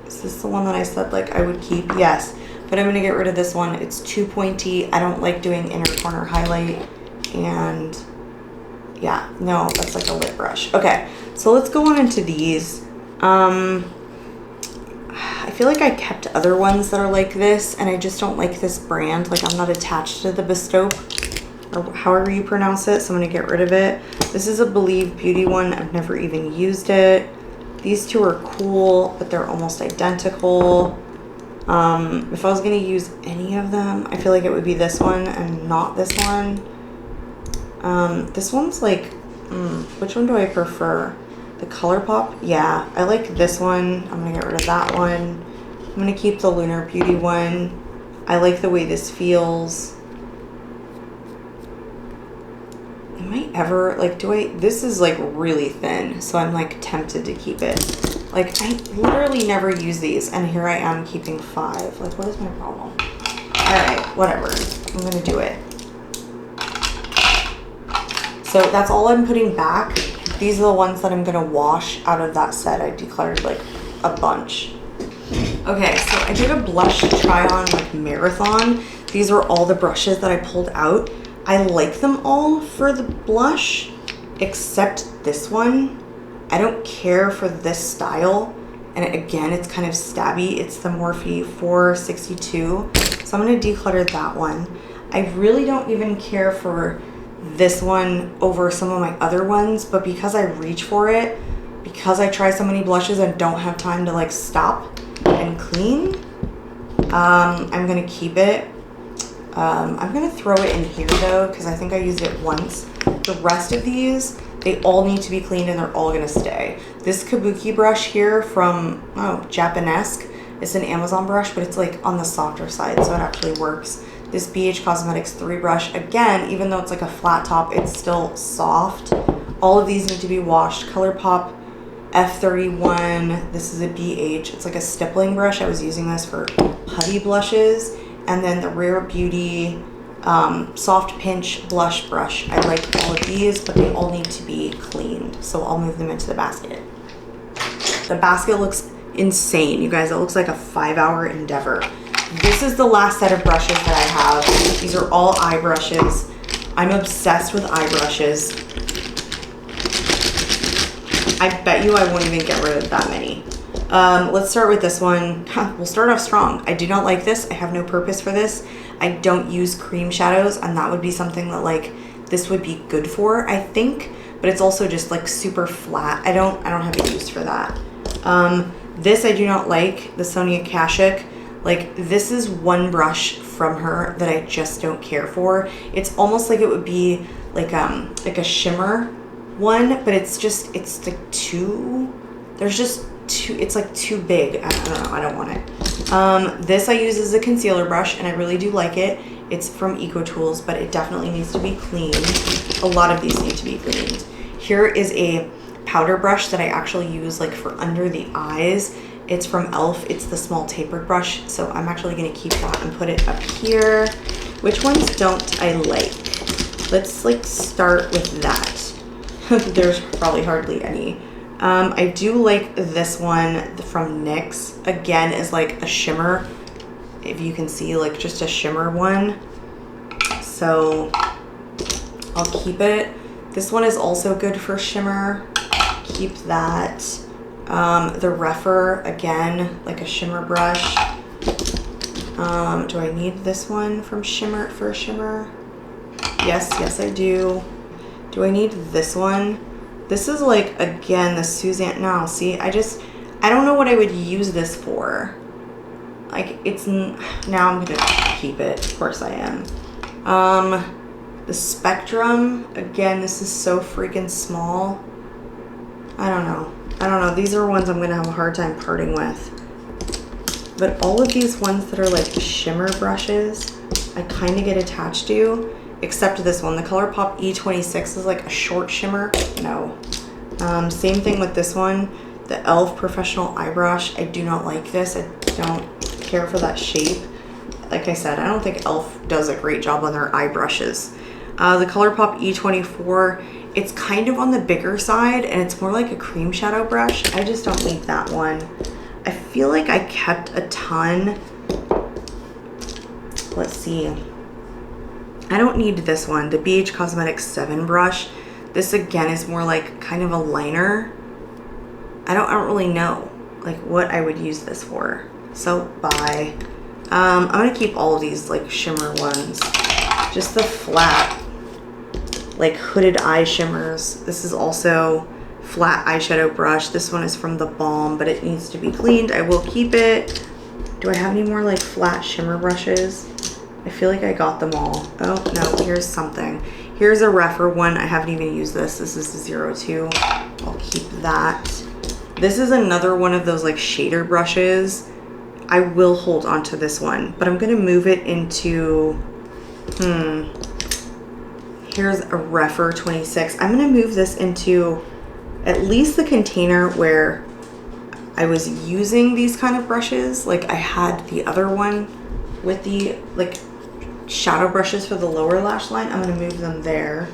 Is this the one that I said like I would keep? Yes. But I'm gonna get rid of this one. It's too pointy. I don't like doing inner corner highlight. And yeah, no, that's like a lip brush. Okay, so let's go on into these. I feel like I kept other ones that are like this, and I just don't like this brand. Like, I'm not attached to the Bestowed, or however you pronounce it, so I'm gonna get rid of it. This is a Believe Beauty one. I've never even used it. These two are cool, but they're almost identical. If I was gonna use any of them, I feel like it would be this one and not this one. This one's like, which one do I prefer? The ColourPop? Yeah, I like this one. I'm gonna get rid of that one. I'm gonna keep the Lunar Beauty one. I like the way this feels. Am I ever, like, this is like really thin, so I'm like tempted to keep it. Like, I literally never use these, and here I am keeping 5. Like, what is my problem? Alright, whatever. I'm gonna do it. So that's all I'm putting back. These are the ones that I'm gonna wash out of that set. I decluttered like a bunch. Okay, so I did a blush try on like marathon. These are all the brushes that I pulled out. I like them all for the blush, except this one. I don't care for this style. And again, it's kind of stabby. It's the Morphe 462. So I'm gonna declutter that one. I really don't even care for this one over some of my other ones, but because I reach for it, because I try so many blushes and don't have time to like stop and clean, I'm gonna keep it. I'm gonna throw it in here though, because I think I used it once. The rest of these, they all need to be cleaned and they're all gonna stay. This Kabuki brush here from Japanesque, it's an Amazon brush, but it's like on the softer side, so it actually works. This BH Cosmetics 3 brush, again, even though it's like a flat top, it's still soft. All of these need to be washed. ColourPop F31, this is a BH. It's like a stippling brush. I was using this for putty blushes. And then the Rare Beauty Soft Pinch Blush Brush. I like all of these, but they all need to be cleaned. So I'll move them into the basket. The basket looks insane, you guys. It looks like a 5-hour endeavor. This is the last set of brushes that I have. These are all eye brushes. I'm obsessed with eye brushes. I bet you I won't even get rid of that many. Let's start with this one. We'll start off strong. I do not like this. I have no purpose for this. I don't use cream shadows, and that would be something that like this would be good for, I think, but it's also just like super flat. I don't have a use for that. This I do not like, the Sonia Kashuk. Like, this is one brush from her that I just don't care for. It's almost like it would be like a shimmer one, but it's like too, there's just too, it's like too big. I don't know, I don't want it. This I use as a concealer brush, and I really do like it. It's from Eco Tools, but it definitely needs to be cleaned. A lot of these need to be cleaned. Here is a powder brush that I actually use like for under the eyes. It's from e.l.f. It's the small tapered brush, so I'm actually gonna keep that and put it up here. Which ones don't I like? Let's like start with that. There's probably hardly any. I do like this one from NYX. Again, is like a shimmer. If you can see, like just a shimmer one. So I'll keep it. This one is also good for shimmer. Keep that. The Refer, again, like a shimmer brush. Do I need this one from shimmer for shimmer? Yes, I do. Do I need this one? This is like, again, the Suzanne. No, see, I don't know what I would use this for. Like, it's, now I'm gonna keep it. Of course I am. The Spectrum, again, this is so freaking small. I don't know. These are ones I'm gonna have a hard time parting with. But all of these ones that are like shimmer brushes, I kind of get attached to, except this one. The ColourPop E26 is like a short shimmer. No. Same thing with this one. The e.l.f. Professional Eye Brush. I do not like this. I don't care for that shape. Like I said, I don't think e.l.f. does a great job on their eye brushes. The ColourPop E24, it's kind of on the bigger side, and it's more like a cream shadow brush. I just don't need that one. I feel like I kept a ton. Let's see. I don't need this one, the BH Cosmetics 7 brush. This again is more like kind of a liner. I don't really know like what I would use this for. So bye. I'm gonna keep all of these like shimmer ones. Just the flat, like hooded eye shimmers. This is also flat eyeshadow brush. This one is from the Balm, but it needs to be cleaned. I will keep it. Do I have any more like flat shimmer brushes? I feel like I got them all. Oh no, here's something. Here's a Refer one. I haven't even used this. This is the 02. I'll keep that. This is another one of those like shader brushes. I will hold on to this one, but I'm gonna move it into, here's a Refer 26. I'm gonna move this into at least the container where I was using these kind of brushes. Like I had the other one with the like shadow brushes for the lower lash line. I'm gonna move them there.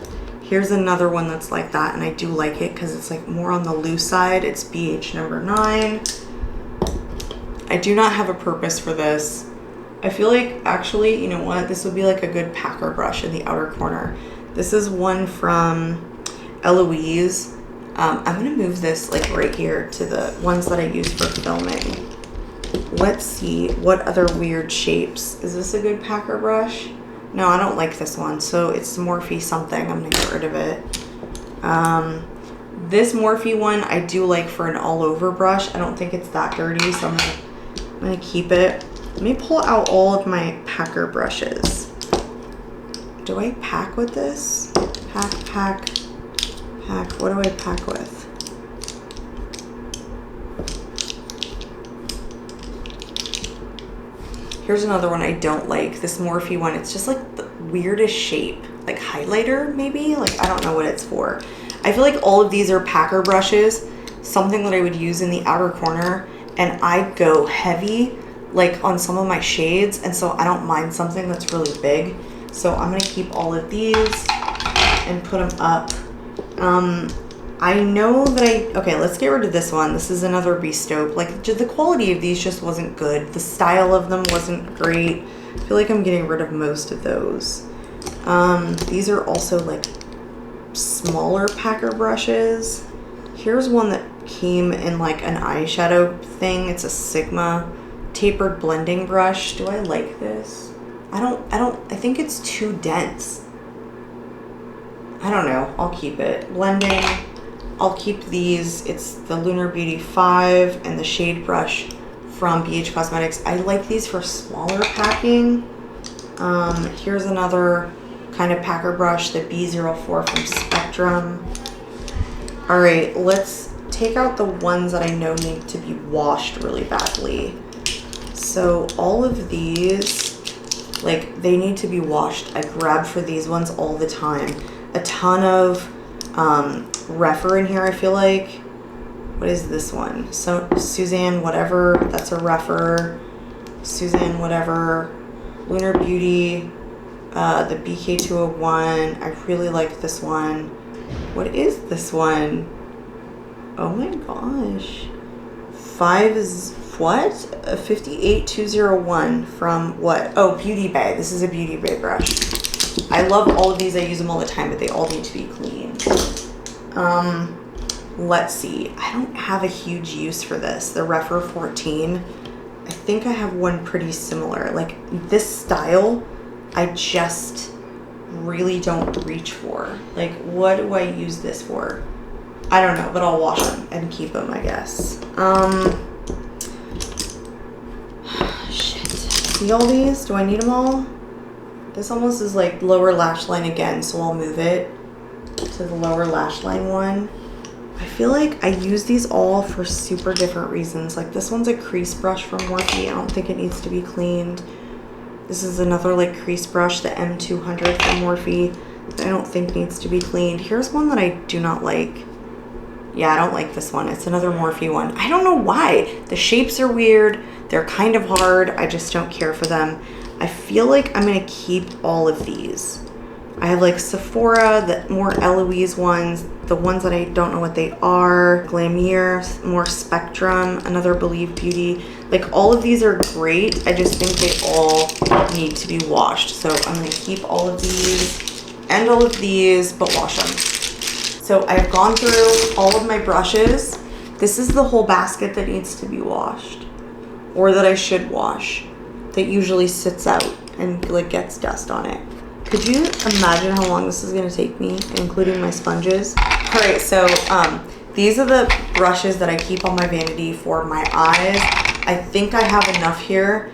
Here's another one that's like that, and I do like it because it's like more on the loose side. It's BH number 9. I do not have a purpose for this. I feel like, actually, you know what? This would be like a good packer brush in the outer corner. This is one from Eloise. I'm gonna move this like right here to the ones that I use for filming. Let's see what other weird shapes. Is this a good packer brush? No, I don't like this one. So it's Morphe something. I'm gonna get rid of it. This Morphe one I do like for an all over brush. I don't think it's that dirty, so I'm gonna keep it. Let me pull out all of my packer brushes. Do I pack with this? Pack. What do I pack with? Here's another one I don't like. This Morphe one. It's just like the weirdest shape. Like highlighter, maybe? Like, I don't know what it's for. I feel like all of these are packer brushes. Something that I would use in the outer corner. And I go heavy, like on some of my shades. And so I don't mind something that's really big. So I'm going to keep all of these and put them up. I know that okay, let's get rid of this one. This is another Bestaupe. Like, the quality of these just wasn't good. The style of them wasn't great. I feel like I'm getting rid of most of those. These are also like smaller packer brushes. Here's one that came in like an eyeshadow thing. It's a Sigma tapered blending brush. Do I like this? I think it's too dense. I don't know. I'll keep it. Blending. I'll keep these. It's the Lunar Beauty 5 and the shade brush from BH Cosmetics. I like these for smaller packing. Here's another kind of packer brush, the B04 from Spectrum. All right, let's take out the ones that I know need to be washed really badly. So all of these, like, they need to be washed. I grab for these ones all the time. A ton of Refer in here, I feel like. What is this one? So Suzanne whatever, that's a Refer. Suzanne whatever. Lunar Beauty, the BK201. I really like this one. What is this one? Oh my gosh. 5 is what? 58201 from what? Oh, Beauty Bay. This is a Beauty Bay brush. I love all of these. I use them all the time, but they all need to be cleaned. Let's see. I don't have a huge use for this. The Refer 14. I think I have one pretty similar. Like, this style, I just really don't reach for. Like, what do I use this for? I don't know, but I'll wash them and keep them, I guess. Shit. See all these? Do I need them all? This almost is like lower lash line again, so I'll move it to the lower lash line one. I feel like I use these all for super different reasons. Like, this one's a crease brush from Morphe. I don't think it needs to be cleaned. This is another like crease brush, the M200 from Morphe, that I don't think needs to be cleaned. Here's one that I do not like. Yeah, I don't like this one. It's another Morphe one. I don't know why. The shapes are weird. They're kind of hard. I just don't care for them. I feel like I'm gonna keep all of these. I have like Sephora, the more Eloise ones, the ones that I don't know what they are, Glamour, more Spectrum, another Believe Beauty. Like, all of these are great. I just think they all need to be washed. So I'm gonna keep all of these and all of these, but wash them. So I've gone through all of my brushes. This is the whole basket that needs to be washed, or that I should wash, that usually sits out and like gets dust on it. Could you imagine how long this is gonna take me, including my sponges? All right, so these are the brushes that I keep on my vanity for my eyes. I think I have enough here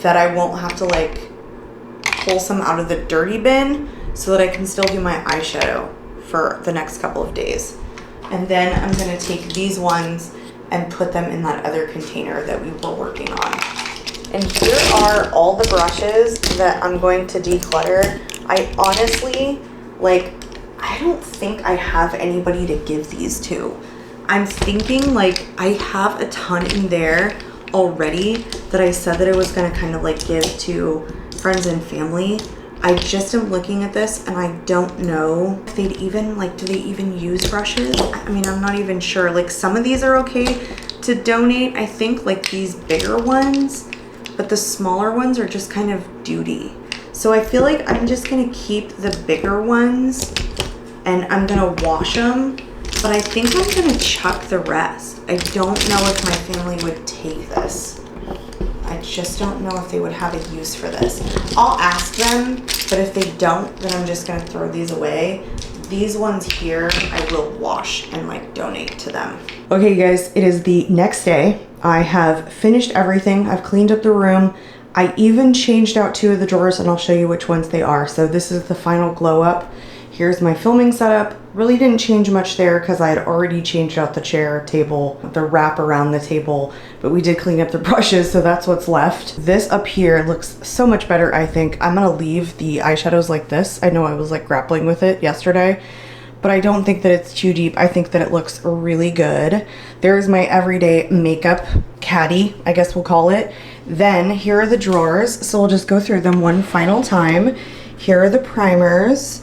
that I won't have to like pull some out of the dirty bin, so that I can still do my eyeshadow for the next couple of days. And then I'm gonna take these ones and put them in that other container that we were working on. And here are all the brushes that I'm going to declutter. I honestly, like, I don't think I have anybody to give these to. I'm thinking like I have a ton in there already that I said that I was gonna kind of like give to friends and family. I just am looking at this and I don't know if they'd even, like, do they even use brushes? I mean, I'm not even sure. Like, some of these are okay to donate, I think, like these bigger ones, but the smaller ones are just kind of duty. So I feel like I'm just gonna keep the bigger ones and I'm gonna wash them, but I think I'm gonna chuck the rest. I don't know if my family would take this. I just don't know if they would have a use for this. I'll ask them, but if they don't, then I'm just gonna throw these away. These ones here, I will wash and like donate to them. Okay guys, it is the next day. I have finished everything. I've cleaned up the room. I even changed out 2 of the drawers and I'll show you which ones they are. So this is the final glow up. Here's my filming setup. Really didn't change much there because I had already changed out the chair, table, the wrap around the table, but we did clean up the brushes, so that's what's left. This up here looks so much better, I think. I'm gonna leave the eyeshadows like this. I know I was like grappling with it yesterday, but I don't think that it's too deep. I think that it looks really good. There's my everyday makeup caddy, I guess we'll call it. Then here are the drawers, so we'll just go through them one final time. Here are the primers.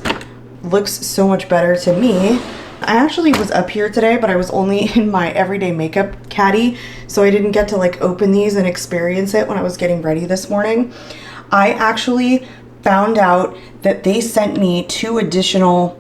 Looks so much better to me. I actually was up here today, but I was only in my everyday makeup caddy, so I didn't get to like open these and experience it when I was getting ready this morning. I actually found out that they sent me 2 additional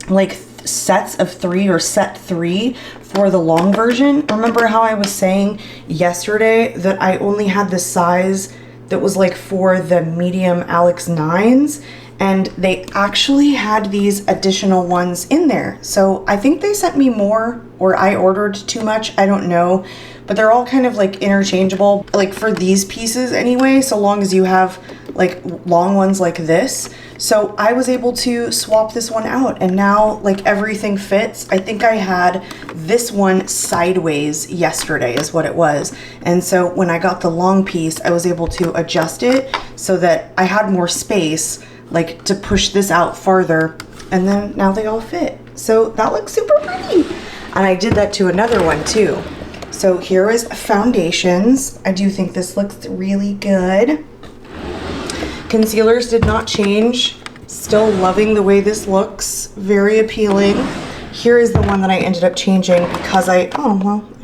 like sets of 3 or set 3 for the long version. Remember how I was saying yesterday that I only had the size that was like for the medium Alex 9s? And they actually had these additional ones in there. So I think they sent me more, or I ordered too much, I don't know. But they're all kind of like interchangeable, like for these pieces anyway, so long as you have like long ones like this. So I was able to swap this one out and now like everything fits. I think I had this one sideways yesterday is what it was. And so when I got the long piece, I was able to adjust it so that I had more space, like to push this out farther, and then now they all fit. So that looks super pretty. And I did that to another one too. So here is foundations. I do think this looks really good. Concealers did not change. Still loving the way this looks. Very appealing. Here is the one that I ended up changing because I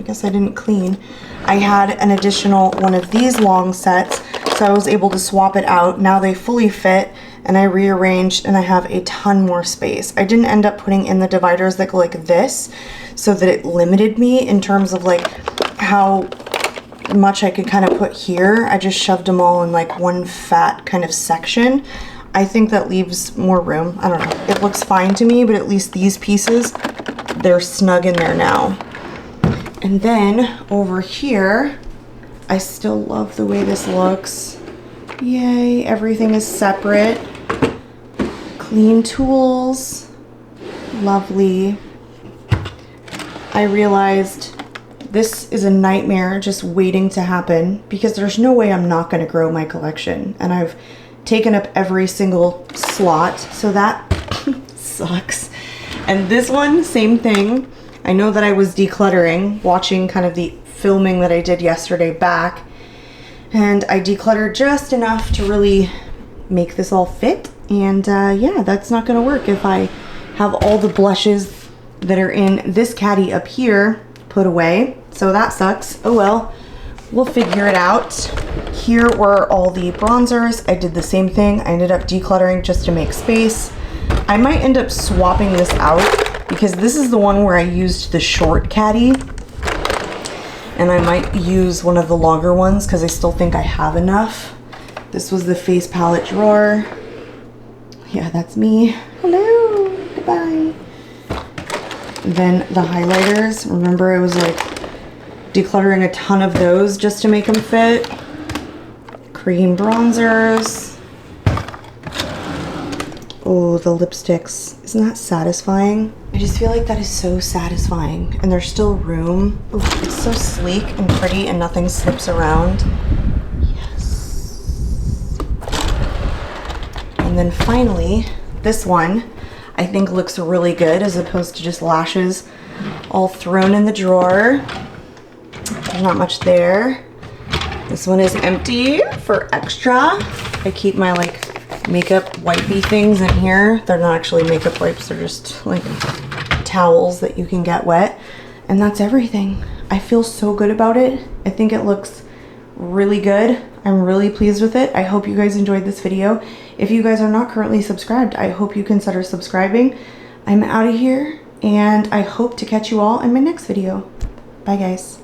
guess I didn't clean. I had an additional one of these long sets, so I was able to swap it out. Now they fully fit, and I rearranged and I have a ton more space. I didn't end up putting in the dividers that go like this so that it limited me in terms of like how much I could kind of put here. I just shoved them all in like one fat kind of section. I think that leaves more room. I don't know. It looks fine to me, but at least these pieces, they're snug in there now. And then over here, I still love the way this looks. Yay, everything is separate. Clean tools, lovely. I realized this is a nightmare just waiting to happen because there's no way I'm not going to grow my collection, and I've taken up every single slot, so that sucks. And this one, same thing. I know that I was decluttering, watching kind of the filming that I did yesterday back, and I decluttered just enough to really make this all fit. And yeah, that's not gonna work if I have all the blushes that are in this caddy up here put away. So that sucks. Oh well, we'll figure it out. Here were all the bronzers. I did the same thing. I ended up decluttering just to make space. I might end up swapping this out because this is the one where I used the short caddy, and I might use one of the longer ones because I still think I have enough. This was the face palette drawer. Yeah, that's me. Hello, goodbye. Then the highlighters. Remember, I was like decluttering a ton of those just to make them fit. Cream bronzers. Oh, the lipsticks. Isn't that satisfying? I just feel like that is so satisfying. And there's still room. Ooh, it's so sleek and pretty and nothing slips around. And then finally, this one I think looks really good as opposed to just lashes all thrown in the drawer. There's not much there. This one is empty for extra. I keep my like makeup wipey things in here. They're not actually makeup wipes, they're just like towels that you can get wet. And that's everything. I feel so good about it. I think it looks really good. I'm really pleased with it. I hope you guys enjoyed this video. If you guys are not currently subscribed, I hope you consider subscribing. I'm out of here, and I hope to catch you all in my next video. Bye guys.